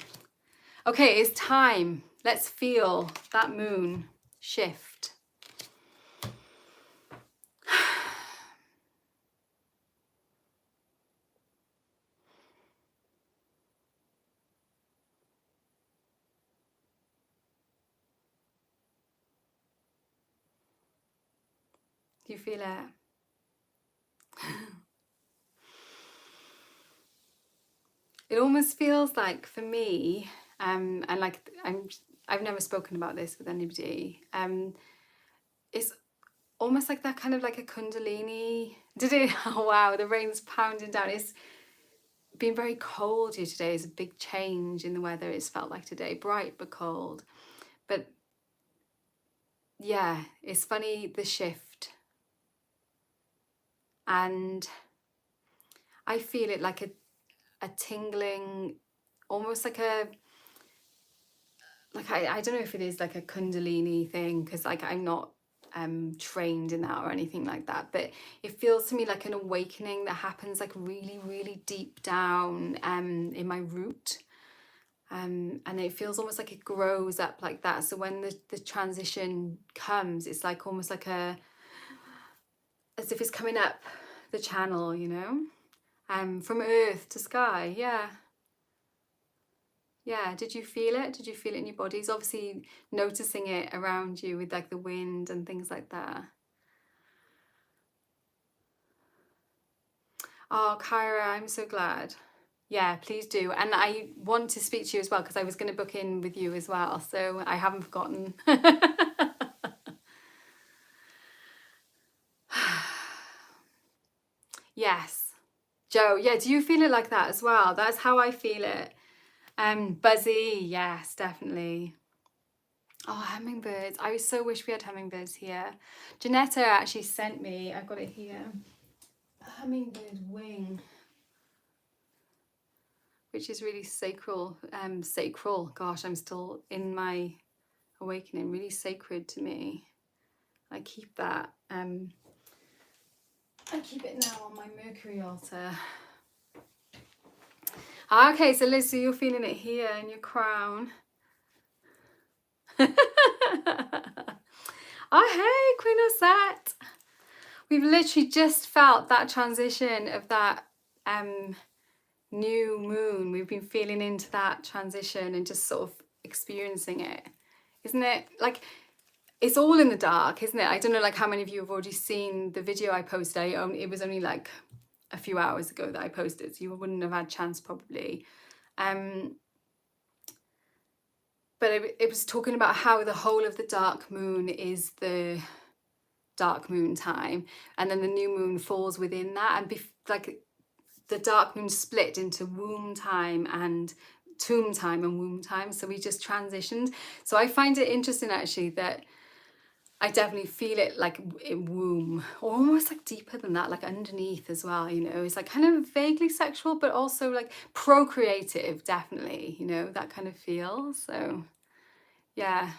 Okay, it's time. Let's feel that moon shift. Do you feel it? it almost feels like for me, and like I've never spoken about this with anybody. It's almost like that kind of like a kundalini. Did it? Oh wow, the rain's pounding down. It's been very cold here today. It's a big change in the weather. It's felt like today, bright but cold. But yeah, it's funny, the shift. And I feel it like a tingling, almost like a, like I don't know if it is like a kundalini thing, because like I'm not trained in that or anything like that, but it feels to me like an awakening that happens like really, really deep down in my root. And it feels almost like it grows up like that. So when the transition comes, it's like almost like as if it's coming up the channel, you know, from earth to sky. Yeah, did you feel it? Did you feel it in your bodies? Obviously noticing it around you with like the wind and things like that. Oh, Kyra, I'm so glad. Yeah, please do. And I want to speak to you as well, because I was going to book in with you as well. So I haven't forgotten. Yes. Joe, yeah, do you feel it like that as well? That's how I feel it. Buzzy, yes, definitely. Oh, hummingbirds. I so wish we had hummingbirds here. Janetta actually sent me, I've got it here, a hummingbird wing, which is really sacral. Gosh, I'm still in my awakening, really sacred to me. I keep that. I keep it now on my Mercury altar. Okay, so Liz, so you're feeling it here in your crown. Oh, hey, Queen Osette. We've literally just felt that transition of that new moon. We've been feeling into that transition and just sort of experiencing it. Isn't it like, it's all in the dark, isn't it? I don't know like how many of you have already seen the video I posted. It was only like a few hours ago that I posted, so you wouldn't have had a chance probably. But it was talking about how the whole of the dark moon is the dark moon time, and then the new moon falls within that, and like the dark moon split into womb time and tomb time and womb time. So we just transitioned. So I find it interesting actually that I definitely feel it like in womb, or almost like deeper than that, like underneath as well, you know. It's like kind of vaguely sexual, but also like procreative, definitely, you know, that kind of feel. So yeah,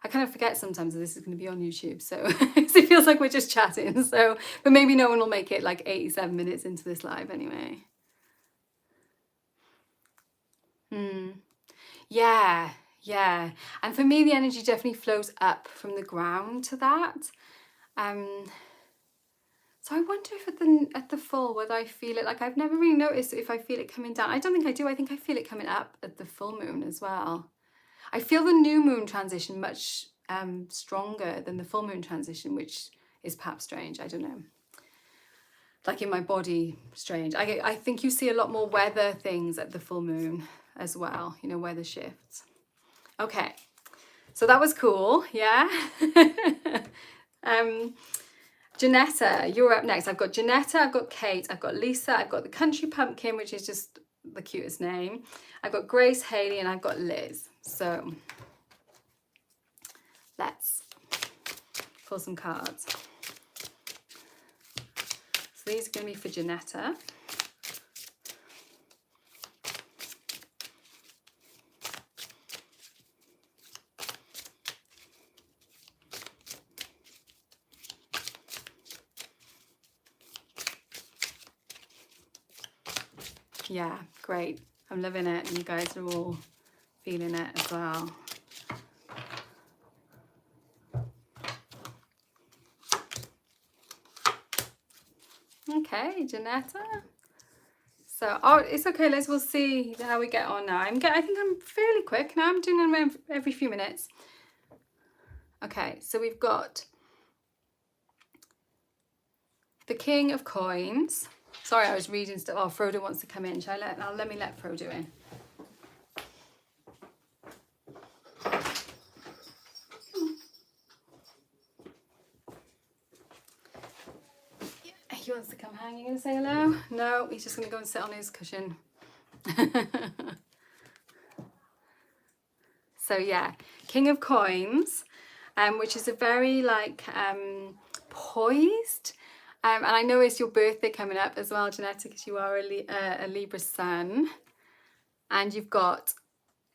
I kind of forget sometimes that this is going to be on YouTube, so it feels like we're just chatting. So, but maybe no one will make it like 87 minutes into this live anyway. Yeah, yeah. And for me, the energy definitely flows up from the ground to that. So I wonder if at the full, whether I feel it, like I've never really noticed if I feel it coming down. I don't think I do. I think I feel it coming up at the full moon as well. I feel the new moon transition much stronger than the full moon transition, which is perhaps strange. I don't know. Like in my body, strange. I think you see a lot more weather things at the full moon as well, you know, weather shifts. Okay, so that was cool, yeah. Janetta, you're up next. I've got Janetta, I've got Kate, I've got Lisa, I've got the Country Pumpkin, which is just the cutest name. I've got Grace, Haley, and I've got Liz. So let's pull some cards. So these are going to be for Janetta. Yeah, great. I'm loving it, and you guys are all feeling it as well. Okay, Janetta. So, oh, it's okay, Liz. We'll see how we get on now. I think I'm fairly quick now. I'm doing them every few minutes. Okay, so we've got the King of Coins. Sorry, I was reading stuff. Oh, Frodo wants to come in. Let me let Frodo in. He wants to come hang. You gonna say hello? No, he's just gonna go and sit on his cushion. So yeah, King of Coins, which is a very like poised, and I know it's your birthday coming up as well, Janetta, because you are a Libra sun, and you've got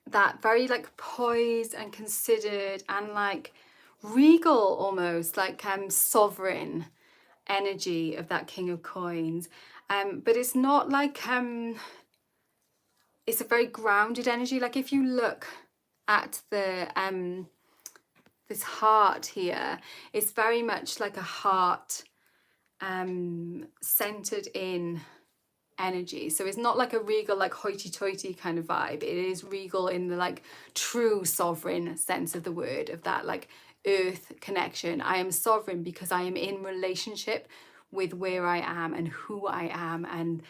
that very like poised and considered and like regal, almost like sovereign energy of that King of Coins, but it's not like it's a very grounded energy. Like if you look at the this heart here, it's very much like a heart centered in energy. So it's not like a regal, like hoity-toity kind of vibe. It is regal in the like true sovereign sense of the word, of that like earth connection. I am sovereign because I am in relationship with where I am and who I am, and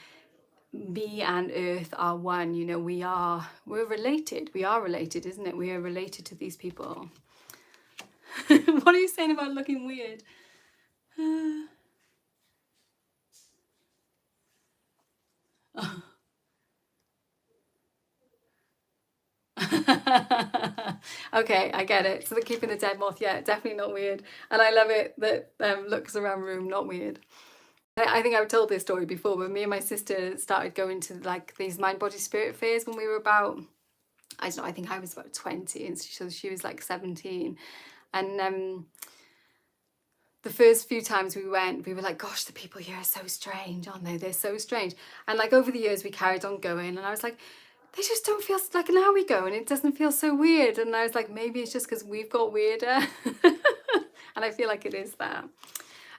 me and earth are one. You know, we're related. We are related, isn't it? We are related to these people. What are you saying about looking weird? Okay, I get it. So they're keeping the dead moth. Yeah, definitely not weird. And I love it that looks around room, not weird. I think I've told this story before, but me and my sister started going to like these mind, body, spirit fairs when we were about, I don't know, I think I was about 20 and so she was like 17. And the first few times we went, we were like, gosh, the people here are so strange, aren't they? They're so strange. And like over the years, we carried on going, and I was like, they just don't feel like, now we go and it doesn't feel so weird. And I was like, maybe it's just because we've got weirder. And I feel like it is that.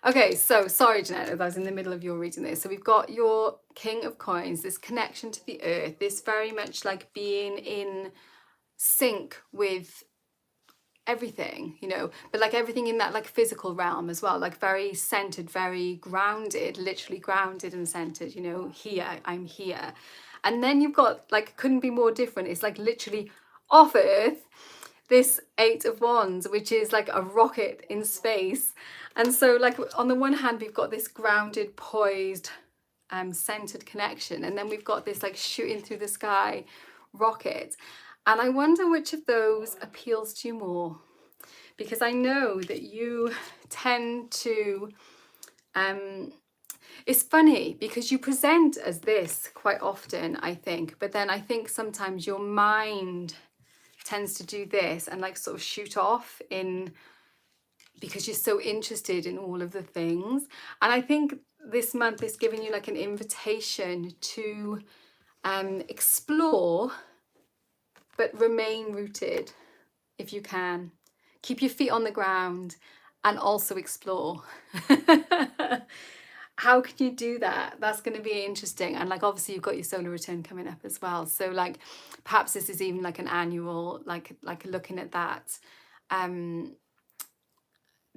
Okay, so sorry, Jeanette, I was in the middle of your reading this. So we've got your King of Coins, this connection to the earth, this very much like being in sync with everything, you know, but like everything in that like physical realm as well, like very centered, very grounded, literally grounded and centered, you know, here, I'm here. And then you've got like, couldn't be more different, it's like literally off earth, this 8 of Wands, which is like a rocket in space. And so like on the one hand, we've got this grounded, poised, centered connection, and then we've got this like shooting through the sky rocket. And I wonder which of those appeals to you more, because I know that you tend to, it's funny because you present as this quite often, I think, but then I think sometimes your mind tends to do this and like sort of shoot off in, because you're so interested in all of the things. And I think this month is giving you like an invitation to explore, but remain rooted if you can. Keep your feet on the ground and also explore. How can you do that? That's going to be interesting. And like obviously you've got your solar return coming up as well, so like perhaps this is even like an annual, like looking at that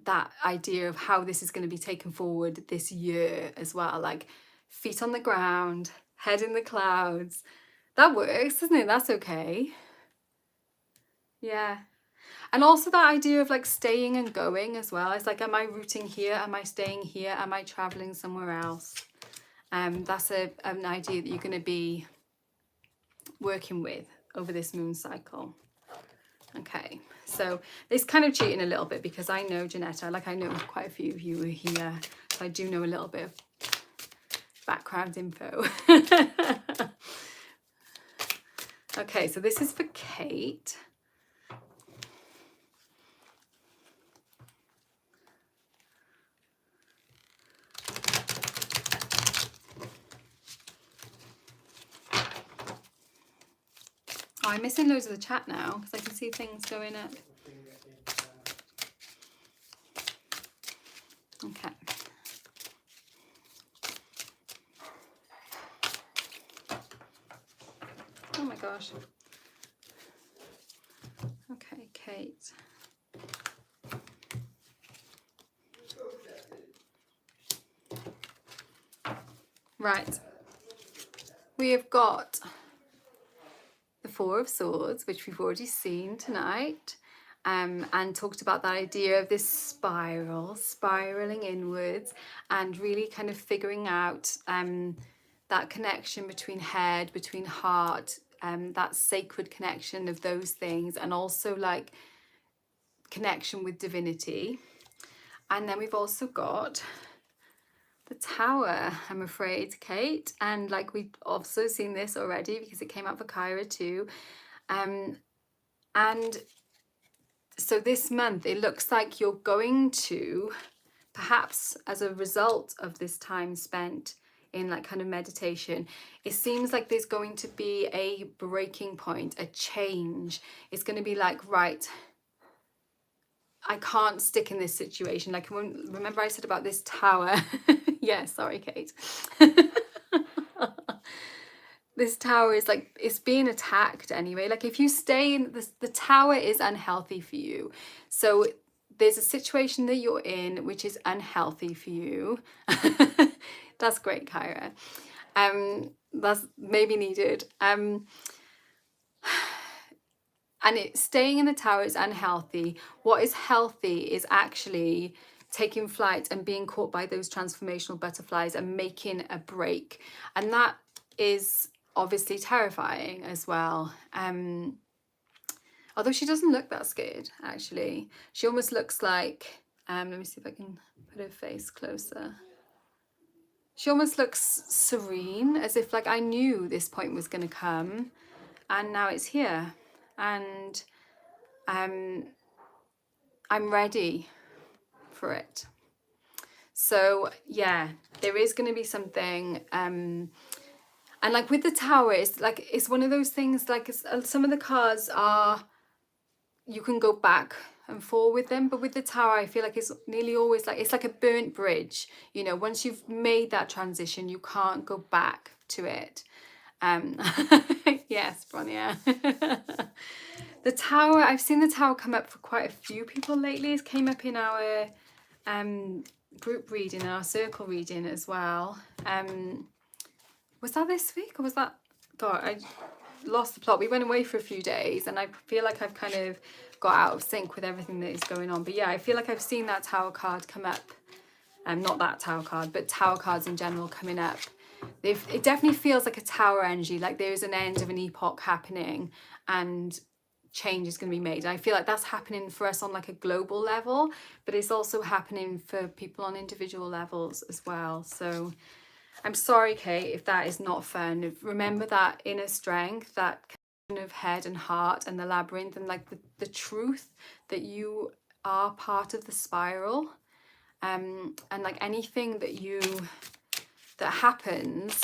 that idea of how this is going to be taken forward this year as well, like feet on the ground, head in the clouds. That works, doesn't it? That's okay. Yeah. And also that idea of like staying and going as well. It's like, am I rooting here? Am I staying here? Am I traveling somewhere else? That's an idea that you're going to be working with over this moon cycle. Okay, so it's kind of cheating a little bit because I know, Janetta, like I know quite a few of you were here, so I do know a little bit of background info. Okay, so this is for Kate. Oh, I'm missing loads of the chat now because I can see things going up. Okay. Oh my gosh. Okay, Kate. Right. We have got the Four of Swords, which we've already seen tonight, and talked about that idea of this spiraling inwards, and really kind of figuring out that connection between head, between heart, that sacred connection of those things, and also like connection with divinity. And then we've also got the Tower, I'm afraid, Kate, and like we've also seen this already because it came out for Kyra too. And so this month it looks like you're going to, perhaps as a result of this time spent in like kind of meditation, it seems like there's going to be a breaking point, a change. It's going to be like, right, I can't stick in this situation. Like, remember I said about this tower? Yeah, sorry, Kate. This tower is like, it's being attacked anyway. Like if you stay in this, the tower is unhealthy for you. So there's a situation that you're in which is unhealthy for you. That's great, Kyra. That's maybe needed. And staying in the tower is unhealthy. What is healthy is actually taking flight and being caught by those transformational butterflies and making a break. And that is obviously terrifying as well. Although she doesn't look that scared, actually. She almost looks like, let me see if I can put her face closer. She almost looks serene, as if like I knew this point was going to come and now it's here. And I'm ready for it. So yeah, there is going to be something, and like with the tower, it's like, it's one of those things, like some of the cards are, you can go back and forth with them, but with the tower I feel like it's nearly always like, it's like a burnt bridge, you know. Once you've made that transition, you can't go back to it. Yes, Bronya. The tower, I've seen the tower come up for quite a few people lately. It came up in our group reading, our circle reading as well. Was that this week or was that, God, I lost the plot. We went away for a few days and I feel like I've kind of got out of sync with everything that is going on. But yeah, I feel like I've seen that tower card come up. Not that tower card, but tower cards in general coming up. It definitely feels like a tower energy, like there is an end of an epoch happening and change is going to be made. And I feel like that's happening for us on like a global level, but it's also happening for people on individual levels as well. So I'm sorry, Kate, if that is not fun. Remember that inner strength, that kind of head and heart and the labyrinth, and like the truth that you are part of the spiral. And like anything that happens,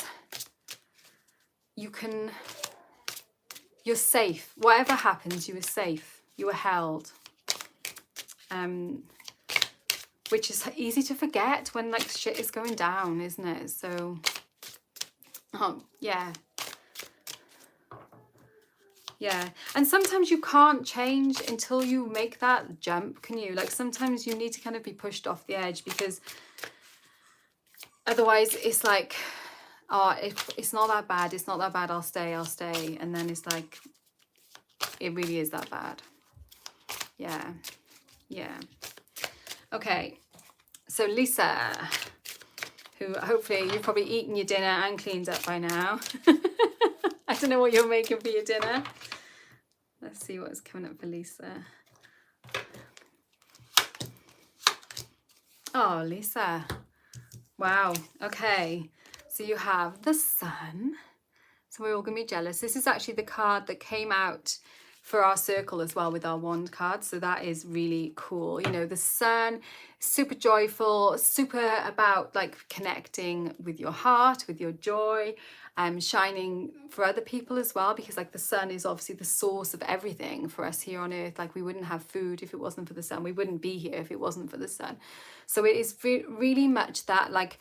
you're safe. Whatever happens, you are safe. You are held. Which is easy to forget when like shit is going down, isn't it? So, yeah. Yeah. And sometimes you can't change until you make that jump, can you? Like sometimes you need to kind of be pushed off the edge, because otherwise it's like, oh, it's not that bad. It's not that bad. I'll stay. And then it's like, it really is that bad. Yeah. Yeah. Okay. So Lisa, who hopefully you've probably eaten your dinner and cleaned up by now. I don't know what you're making for your dinner. Let's see what's coming up for Lisa. Oh, Lisa. Wow. Okay. So you have the Sun. So we're all going to be jealous. This is actually the card that came out for our circle as well with our wand card. So that is really cool. You know, the Sun, super joyful, super about like connecting with your heart, with your joy, shining for other people as well, because like the Sun is obviously the source of everything for us here on earth. Like we wouldn't have food if it wasn't for the Sun. We wouldn't be here if it wasn't for the Sun. So it is really much that like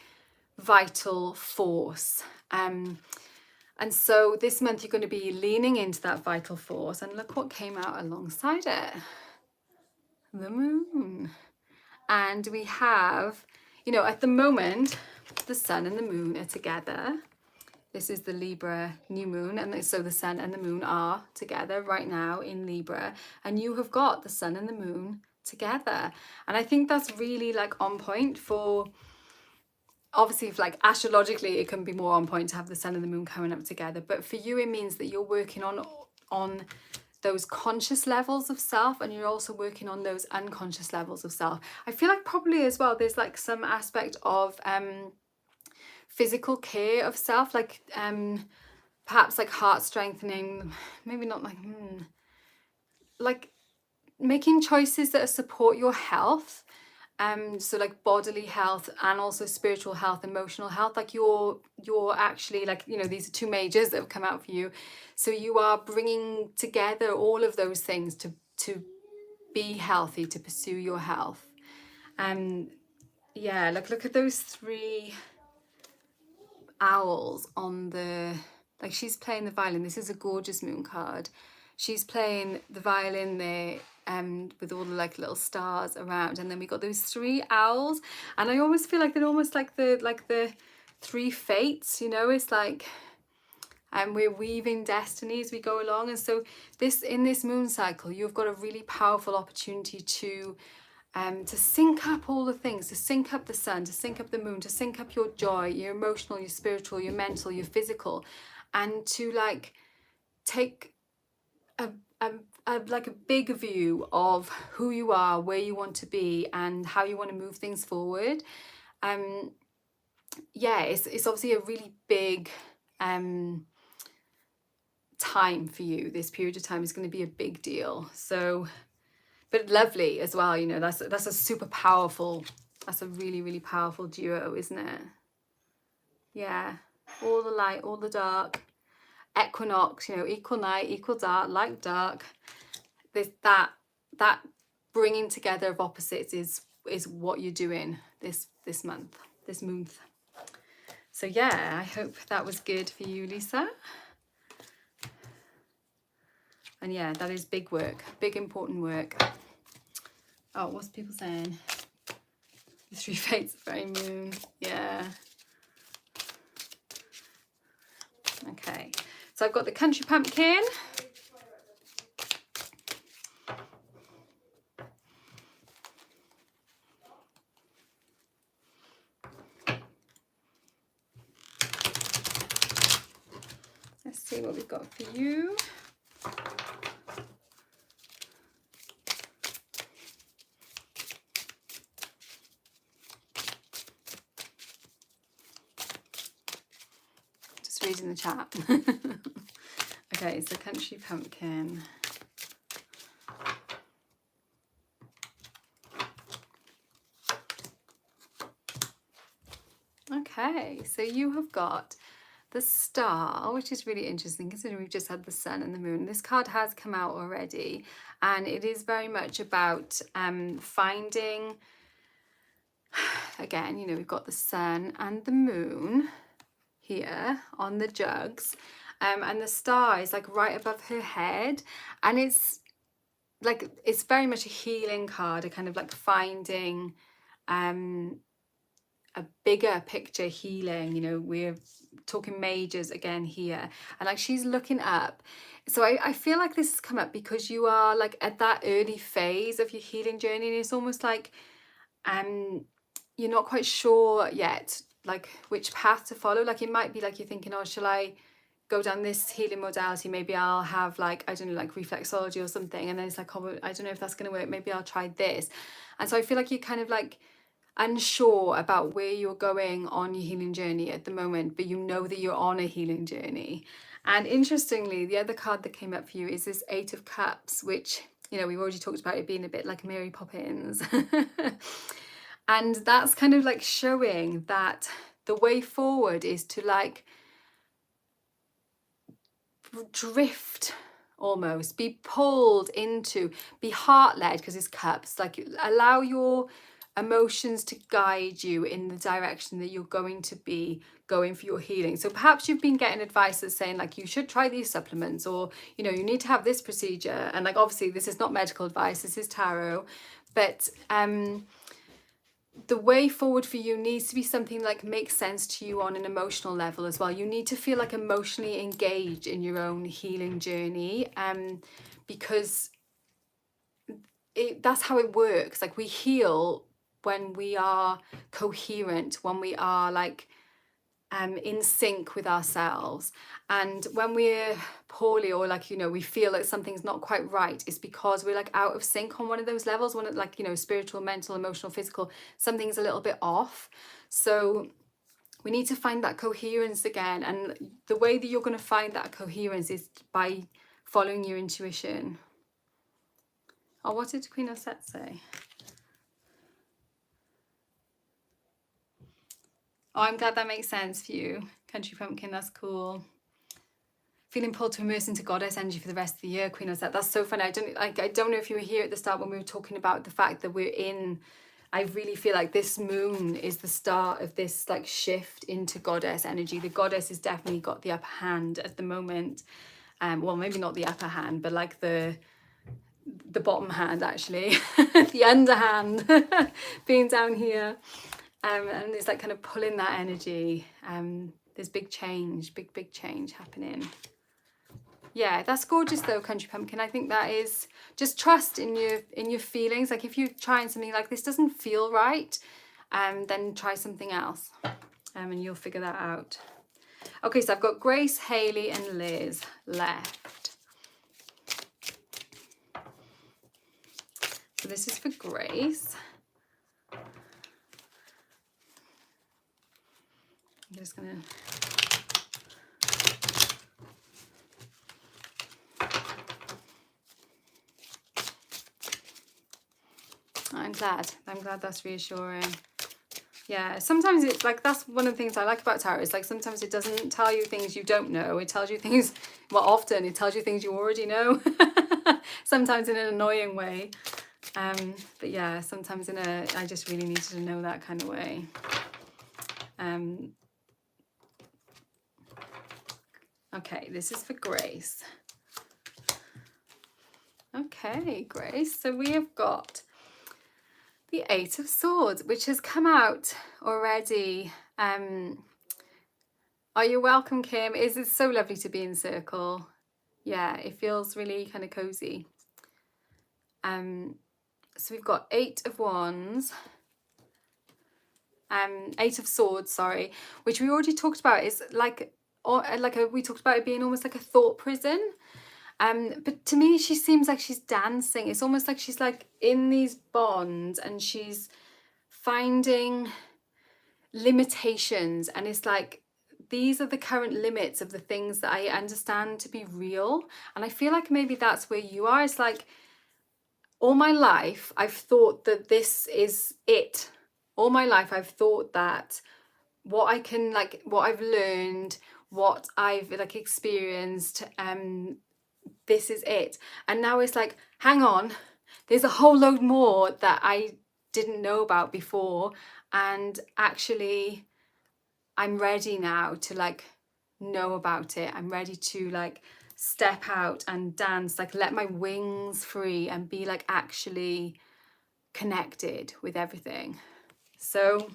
vital force. And so this month you're going to be leaning into that vital force, and look what came out alongside it. The Moon. And we have, you know, at the moment, the sun and the moon are together. This is the Libra New Moon, and so the sun and the moon are together right now in Libra, and you have got the sun and the moon together. And I think that's really like on point for, obviously, if like astrologically it can be more on point to have the sun and the moon coming up together, but for you it means that you're working on those conscious levels of self, and you're also working on those unconscious levels of self. I feel like probably as well there's like some aspect of physical care of self, like perhaps like heart strengthening, maybe not like making choices that support your health, so like bodily health and also spiritual health, emotional health. Like you're actually, like, you know, these are two majors that have come out for you, so you are bringing together all of those things to be healthy, to pursue your health. Yeah, look at those 3 owls on the, like, she's playing the violin. This is a gorgeous moon card. She's playing the violin there, with all the like little stars around, and then we got those 3 owls, and I always feel like they're almost like the 3 fates, you know. It's like we're weaving destiny as we go along. And so in this moon cycle, you've got a really powerful opportunity to sync up all the things, to sync up the sun, to sync up the moon, to sync up your joy, your emotional, your spiritual, your mental, your physical, and to like take like a big view of who you are, where you want to be, and how you want to move things forward. Yeah, it's obviously a really big time for you. This period of time is going to be a big deal. So, but lovely as well, you know. That's a super powerful, that's a really, really powerful duo, isn't it? Yeah, all the light, all the dark. Equinox, you know, equal night, equal dark, like dark. That bringing together of opposites is what you're doing this month, this month. So yeah, I hope that was good for you, Lisa. And yeah, that is big work, big important work. Oh, what's people saying? The 3 fates of very moon. Yeah. Okay, so I've got the country pumpkin. Let's see what we've got for you. Just reading the chat. Okay, so country pumpkin. Okay, so you have got the star, which is really interesting considering we've just had the sun and the moon. This card has come out already, and it is very much about finding, again, you know, we've got the sun and the moon here on the jugs, and the star is like right above her head, and it's very much a healing card, a kind of like finding a bigger picture healing. You know, we're talking majors again here, and like she's looking up. So I feel like this has come up because you are like at that early phase of your healing journey, and it's almost like you're not quite sure yet like which path to follow. Like it might be like you're thinking, oh, shall I go down this healing modality? Maybe I'll have like, I don't know, like reflexology or something, and then it's like, oh, I don't know if that's going to work, maybe I'll try this. And so I feel like you're kind of like unsure about where you're going on your healing journey at the moment, but you know that you're on a healing journey. And interestingly, the other card that came up for you is this 8 of Cups, which, you know, we've already talked about it being a bit like Mary Poppins. And that's kind of like showing that the way forward is to like drift, almost be pulled into, be heart-led, because it's cups, like allow your emotions to guide you in the direction that you're going to be going for your healing. So perhaps you've been getting advice that's saying like you should try these supplements, or you know, you need to have this procedure, and like obviously this is not medical advice, this is tarot, but the way forward for you needs to be something like makes sense to you on an emotional level as well. You need to feel like emotionally engaged in your own healing journey, because that's how it works. Like we heal when we are coherent, when we are like in sync with ourselves. And when we're poorly, or like, you know, we feel like something's not quite right, it's because we're like out of sync on one of those levels, one of, like, you know, spiritual, mental, emotional, physical, something's a little bit off. So we need to find that coherence again. And the way that you're going to find that coherence is by following your intuition. Oh, what did Queen of Sets say? Oh, I'm glad that makes sense for you, Country Pumpkin. That's cool. Feeling pulled to immerse into goddess energy for the rest of the year, Queen of Sets. That's so funny. I don't know if you were here at the start when we were talking about the fact that we're in. I really feel like this moon is the start of this like shift into goddess energy. The goddess has definitely got the upper hand at the moment. Well, maybe not the upper hand, but like the bottom hand, actually. The underhand being down here. And it's like kind of pulling that energy. There's big change, big change happening. Yeah, that's gorgeous though, Country Pumpkin. I think that is, just trust in your feelings. Like if you're trying something like this doesn't feel right, then try something else, and you'll figure that out. Okay, so I've got Grace, Hayley and Liz left. So this is for Grace. I'm just gonna... I'm glad that's reassuring. Yeah, sometimes it's like, that's one of the things I like about tarot, is like sometimes it doesn't tell you things you don't know. It tells you things, well, often it tells you things you already know. Sometimes in an annoying way. But yeah, sometimes in a, I just really needed to know that kind of way. Okay, this is for Grace. Okay, Grace, so we have got the Eight of Swords, which has come out already. Are you welcome, Kim? It's so lovely to be in circle. Yeah, it feels really kind of cozy. So we've got Eight of Wands, Eight of Swords, sorry, which we already talked about. Is like, we talked about it being almost like a thought prison. But to me, she seems like she's dancing. It's almost like she's like in these bonds and she's finding limitations. And it's like, these are the current limits of the things that I understand to be real. And I feel like maybe that's where you are. It's like, all my life, I've thought that this is it. All my life, I've thought that what I can, like, what I've learned, what I've like experienced, this is it. And now it's like, hang on, there's a whole load more that I didn't know about before. And actually, I'm ready now to like know about it. I'm ready to like step out and dance, like let my wings free and be like actually connected with everything. So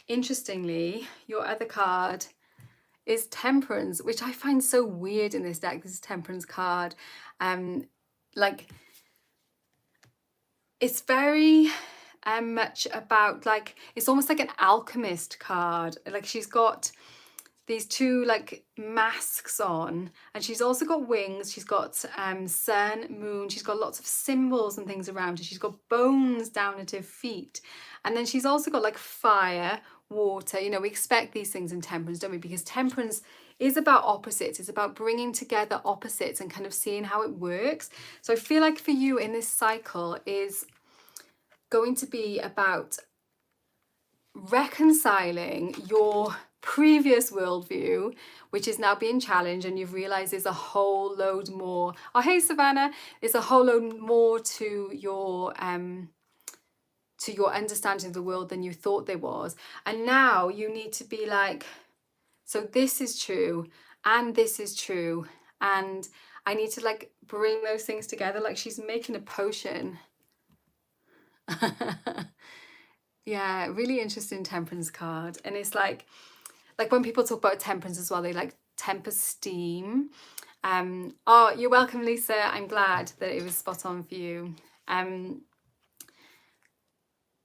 interestingly, your other card is Temperance, which I find so weird in this deck. This is Temperance card. Like, it's very much about like, it's almost like an alchemist card. Like she's got these two like masks on, and she's also got wings. She's got sun, moon. She's got lots of symbols and things around her. She's got bones down at her feet, and then she's also got like fire, water. You know, we expect these things in Temperance, don't we? Because Temperance is about opposites. It's about bringing together opposites and kind of seeing how it works. So I feel like for you in this cycle is going to be about reconciling your previous worldview, which is now being challenged, and you've realized there's a whole load more. Oh, hey Savannah, there's a whole load more to your understanding of the world than you thought there was. And now you need to be like, so this is true and this is true, and I need to like bring those things together. Like she's making a potion. Yeah, really interesting temperance card. And it's like when people talk about temperance as well, they like temper steam. Oh, you're welcome, Lisa. I'm glad that it was spot on for you.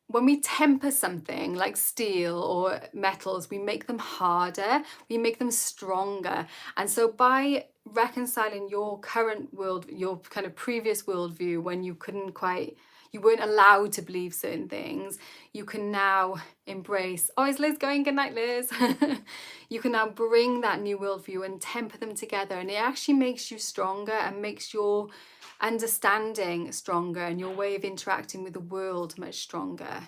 When we temper something like steel or metals, we make them harder, we make them stronger. And so by reconciling your current world, your kind of previous worldview, when you couldn't quite, you weren't allowed to believe certain things, you can now embrace, oh, is Liz going? Good night, Liz. You can now bring that new worldview and temper them together. And it actually makes you stronger and makes your understanding stronger and your way of interacting with the world much stronger,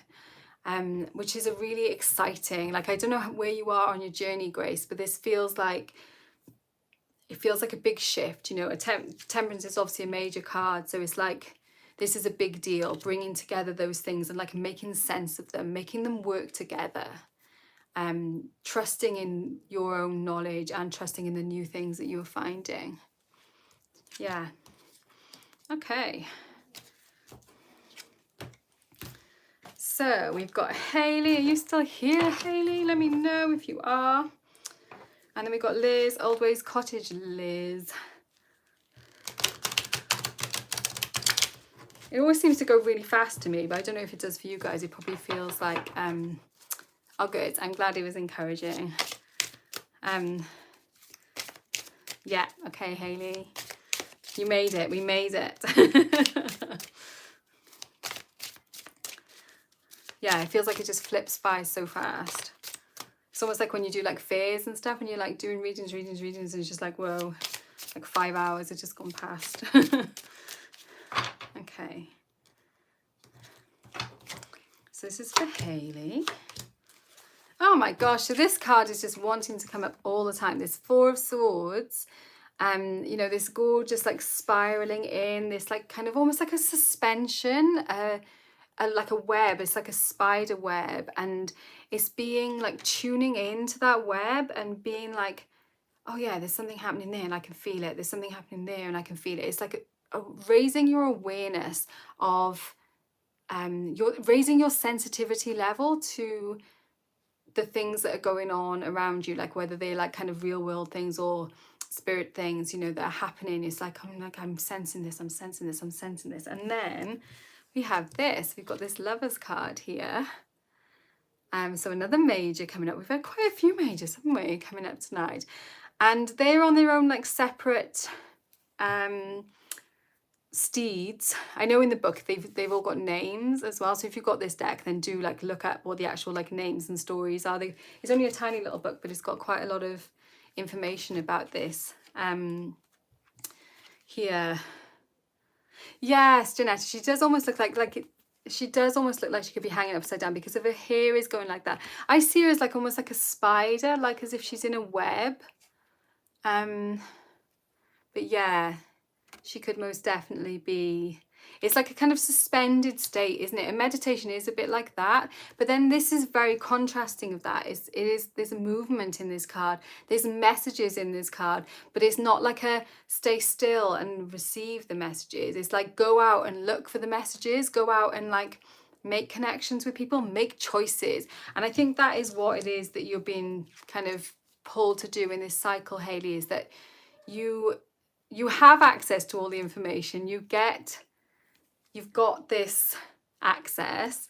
which is a really exciting, like, I don't know where you are on your journey, Grace, but this feels like, it feels like a big shift, you know. Temperance is obviously a major card, so it's like this is a big deal, bringing together those things and like making sense of them, making them work together, trusting in your own knowledge and trusting in the new things that you're finding. Yeah. Okay. So we've got Hayley. Are you still here, Hayley? Let me know if you are. And then we've got Liz, Old Ways Cottage, Liz. It always seems to go really fast to me, but I don't know if it does for you guys. It probably feels like, oh good, I'm glad it was encouraging. Yeah, okay, Hayley. You made it, we made it. Yeah, it feels like it just flips by so fast. It's almost like when you do like fairs and stuff and you're like doing readings and it's just like, whoa, like 5 hours have just gone past. Okay. So this is for Hayley. Oh my gosh, so this card is just wanting to come up all the time. This Four of Swords. You know, this gorgeous like spiraling in, this like kind of almost like a suspension, like a web. It's like a spider web, and it's being like tuning into that web and being like, oh yeah, there's something happening there and I can feel it. There's something happening there and I can feel it. It's like raising your awareness of, you're raising your sensitivity level to the things that are going on around you, like whether they're like kind of real world things or spirit things, you know, that are happening. It's like, I'm sensing this, I'm sensing this, I'm sensing this. And then we have this, we've got this Lovers card here. So another major coming up. We've had quite a few majors, haven't we, coming up tonight? And they're on their own like separate steeds. I know in the book they've all got names as well, so if you've got this deck, then do like look up what the actual like names and stories are. It's only a tiny little book, but it's got quite a lot of information about this. Here, yes, Jeanette, she does almost look like she does almost look like she could be hanging upside down because of her hair is going like that. I see her as like almost like a spider, like as if she's in a web. But yeah, she could most definitely be, it's like a kind of suspended state, isn't it? And meditation is a bit like that, but then this is very contrasting of that. There's a movement in this card, there's messages in this card, but it's not like a stay still and receive the messages. It's like go out and look for the messages, go out and like make connections with people, make choices. And I think that is what it is that you're being kind of pulled to do in this cycle, Hayley, is that you have access to all the information. You've got this access,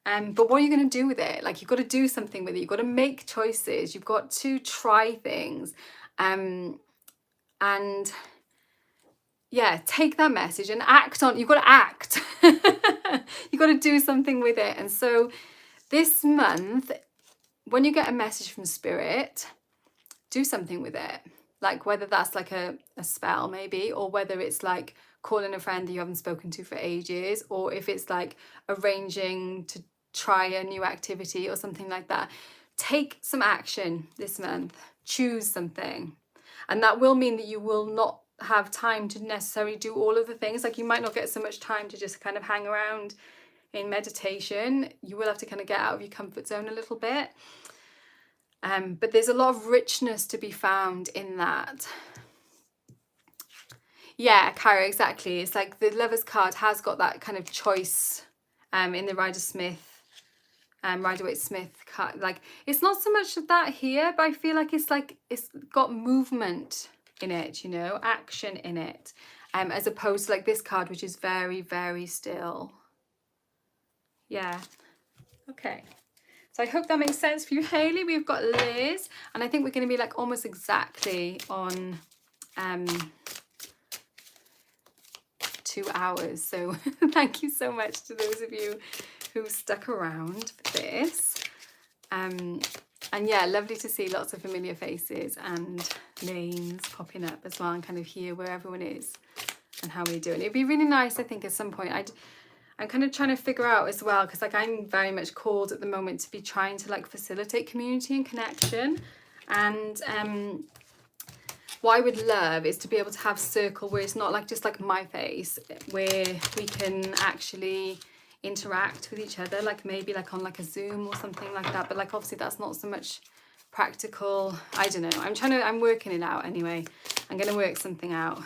but what are you going to do with it? Like, you've got to do something with it. You've got to make choices. You've got to try things, and yeah, take that message and act on. You've got to act. You've got to do something with it. And so this month, when you get a message from Spirit, do something with it. Like whether that's like a spell maybe, or whether it's like calling a friend that you haven't spoken to for ages, or if it's like arranging to try a new activity or something like that. Take some action this month, choose something. And that will mean that you will not have time to necessarily do all of the things. Like you might not get so much time to just kind of hang around in meditation. You will have to kind of get out of your comfort zone a little bit. But there's a lot of richness to be found in that. Yeah, Cara, exactly. It's like the Lovers card has got that kind of choice in the Rider-Smith Rider-Waite-Smith card. Like, it's not so much of that here, but I feel like it's got movement in it, you know, action in it, as opposed to like this card, which is very, very still. Yeah. Okay. So I hope that makes sense for you, Hayley. We've got Liz, and I think we're going to be like almost exactly on 2 hours. So thank you so much to those of you who stuck around for this. And yeah, lovely to see lots of familiar faces and names popping up as well, and kind of hear where everyone is and how we're doing. It'd be really nice, I think, at some point. I'm kind of trying to figure out as well, because like I'm very much called at the moment to be trying to like facilitate community and connection. And what I would love is to be able to have circle where it's not like just like my face, where we can actually interact with each other, like maybe like on like a Zoom or something like that. But like obviously that's not so much practical. I don't know, I'm working it out anyway. I'm gonna work something out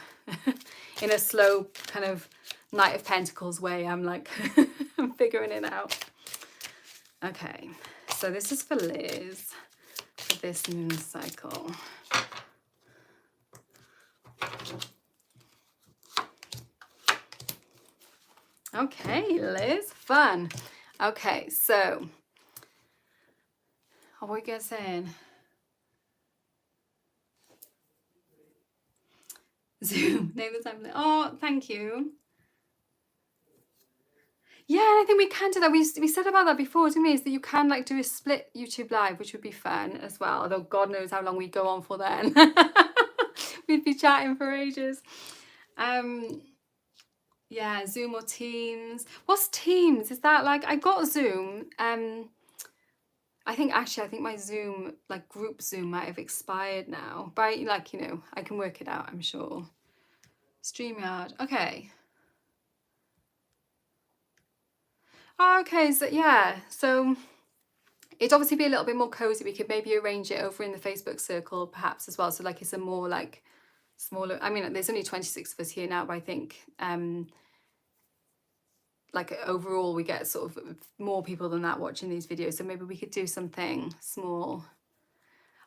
in a slow kind of Knight of Pentacles way. I'm like I'm figuring it out. Okay, so this is for Liz for this moon cycle. Okay, Liz, fun. Okay, so what were you guys saying? Zoom, name the time. Oh, thank you. Yeah, I think we can do that. We said about that before, didn't we? Is that you can like do a split YouTube live, which would be fun as well. Although God knows how long we'd go on for then. We'd be chatting for ages. Yeah, Zoom or Teams. What's Teams? Is that like, I got Zoom. I think my Zoom, like group Zoom, might have expired now. But like, you know, I can work it out, I'm sure. StreamYard. Okay. Okay, so yeah, so it'd obviously be a little bit more cozy. We could maybe arrange it over in the Facebook circle perhaps as well. So like it's a more like smaller, I mean, there's only 26 of us here now, but I think like overall we get sort of more people than that watching these videos. So maybe we could do something small.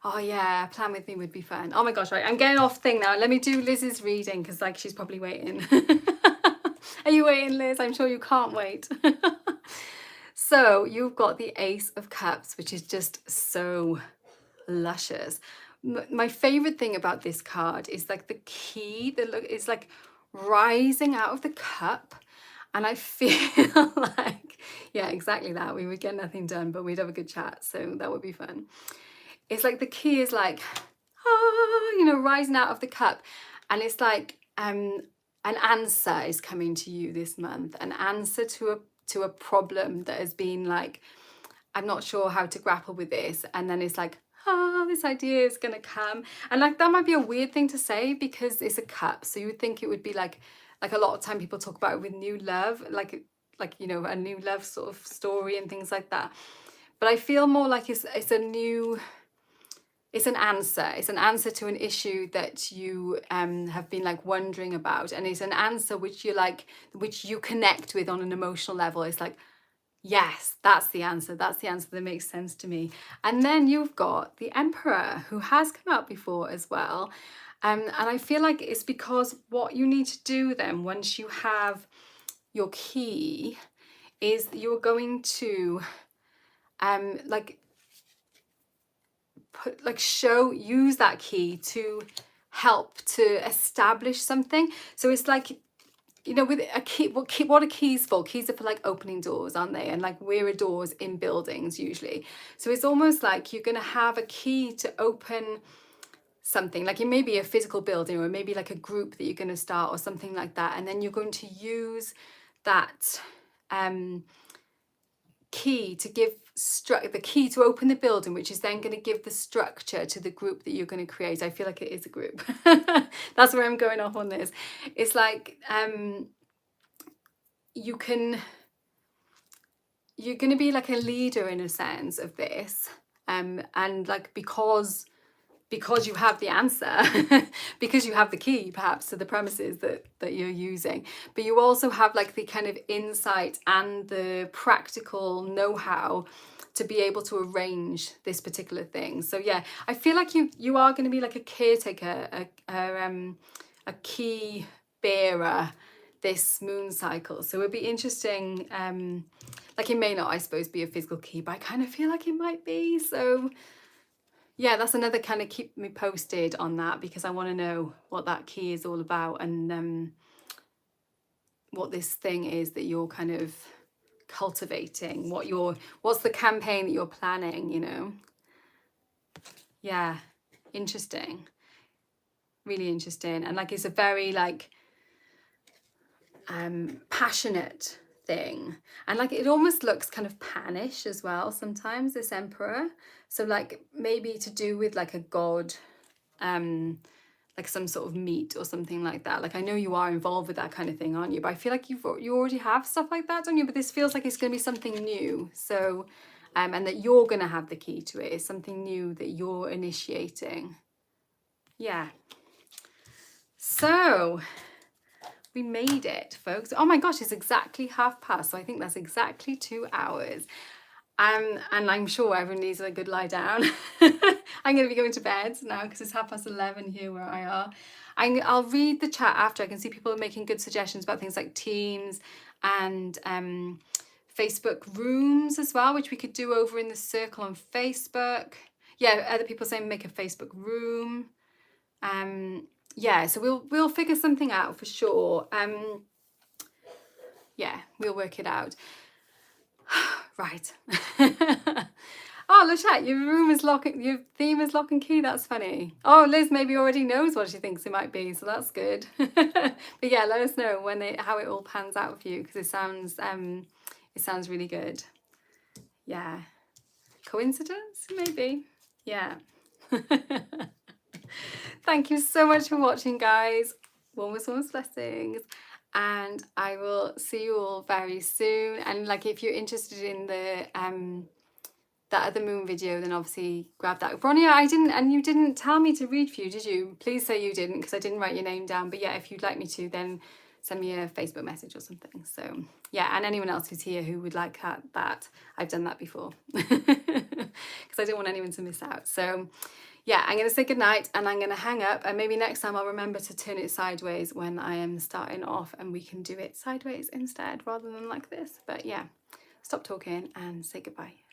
Oh yeah, plan with me would be fun. Oh my gosh, right, I'm getting off thing now. Let me do Liz's reading, because like she's probably waiting. Are you waiting, Liz? I'm sure you can't wait. So you've got the Ace of Cups, which is just so luscious. My favorite thing about this card is like the key that it's like rising out of the cup. And I feel like, yeah, exactly that. We would get nothing done, but we'd have a good chat. So that would be fun. It's like the key is like, you know, rising out of the cup. And it's like an answer is coming to you this month, an answer to a problem that has been like, I'm not sure how to grapple with this. And then it's like, this idea is gonna come. And like that might be a weird thing to say because it's a cup. So you would think it would be like a lot of time people talk about it with new love, like you know, a new love sort of story and things like that. But I feel more like it's an answer to an issue that you have been like wondering about, and it's an answer which you connect with on an emotional level. It's like, yes, that's the answer that makes sense to me. And then you've got the Emperor, who has come out before as well. And I feel like it's because what you need to do then once you have your key is you're going to use that key to help to establish something. So it's like, you know, with a key, what are keys for? Keys are for like opening doors, aren't they? And like we're doors in buildings usually. So it's almost like you're going to have a key to open something, like it may be a physical building or maybe like a group that you're going to start or something like that. And then you're going to use that key to give the key to open the building, which is then going to give the structure to the group that you're going to create. I feel like it is a group. That's where I'm going off on this. It's like you're going to be like a leader in a sense of this, and like because you have the answer, because you have the key perhaps to the premises that you're using, but you also have like the kind of insight and the practical know-how to be able to arrange this particular thing. So yeah, I feel like you are going to be like a caretaker, a key bearer this moon cycle. So it'd be interesting. Like it may not, I suppose, be a physical key, but I kind of feel like it might be. So yeah, that's another kind of keep me posted on that, because I want to know what that key is all about, and what this thing is that you're kind of cultivating, what's the campaign that you're planning, you know. Yeah, interesting, really interesting. And like it's a very like passionate thing, and like it almost looks kind of Panish as well sometimes, this emperor. So like maybe to do with like a god, like some sort of meat or something like that. Like I know you are involved with that kind of thing, aren't you? But I feel like you already have stuff like that, don't you? But this feels like it's going to be something new. So and that you're going to have the key to it. It's something new that you're initiating. Yeah. So we made it, folks. Oh my gosh, it's exactly past. So I think that's exactly 2 hours. And I'm sure everyone needs a good lie down. I'm going to be going to bed now because it's 11:30 here where I are. I'll read the chat after. I can see people are making good suggestions about things like Teams and Facebook rooms as well, which we could do over in the circle on Facebook. Yeah, other people saying make a Facebook room. Yeah, so we'll figure something out for sure. Yeah, we'll work it out. Right. Oh, Lachette, your room is locking, your theme is lock and key. That's funny. Oh, Liz maybe already knows what she thinks it might be, so that's good. But yeah, let us know how it all pans out for you, because it sounds really good. Yeah. Coincidence? Maybe. Yeah. Thank you so much for watching, guys. Warmest blessings. And I will see you all very soon. And like if you're interested in the that other moon video, then obviously grab that. Bronya, you didn't tell me to read for you, did you? Please say you didn't, because I didn't write your name down. But yeah, if you'd like me to, then send me a Facebook message or something. So yeah, and anyone else who's here who would like that, I've done that before. Because I didn't want anyone to miss out. So yeah, I'm going to say goodnight and I'm going to hang up, and maybe next time I'll remember to turn it sideways when I am starting off, and we can do it sideways instead rather than like this. But yeah, stop talking and say goodbye.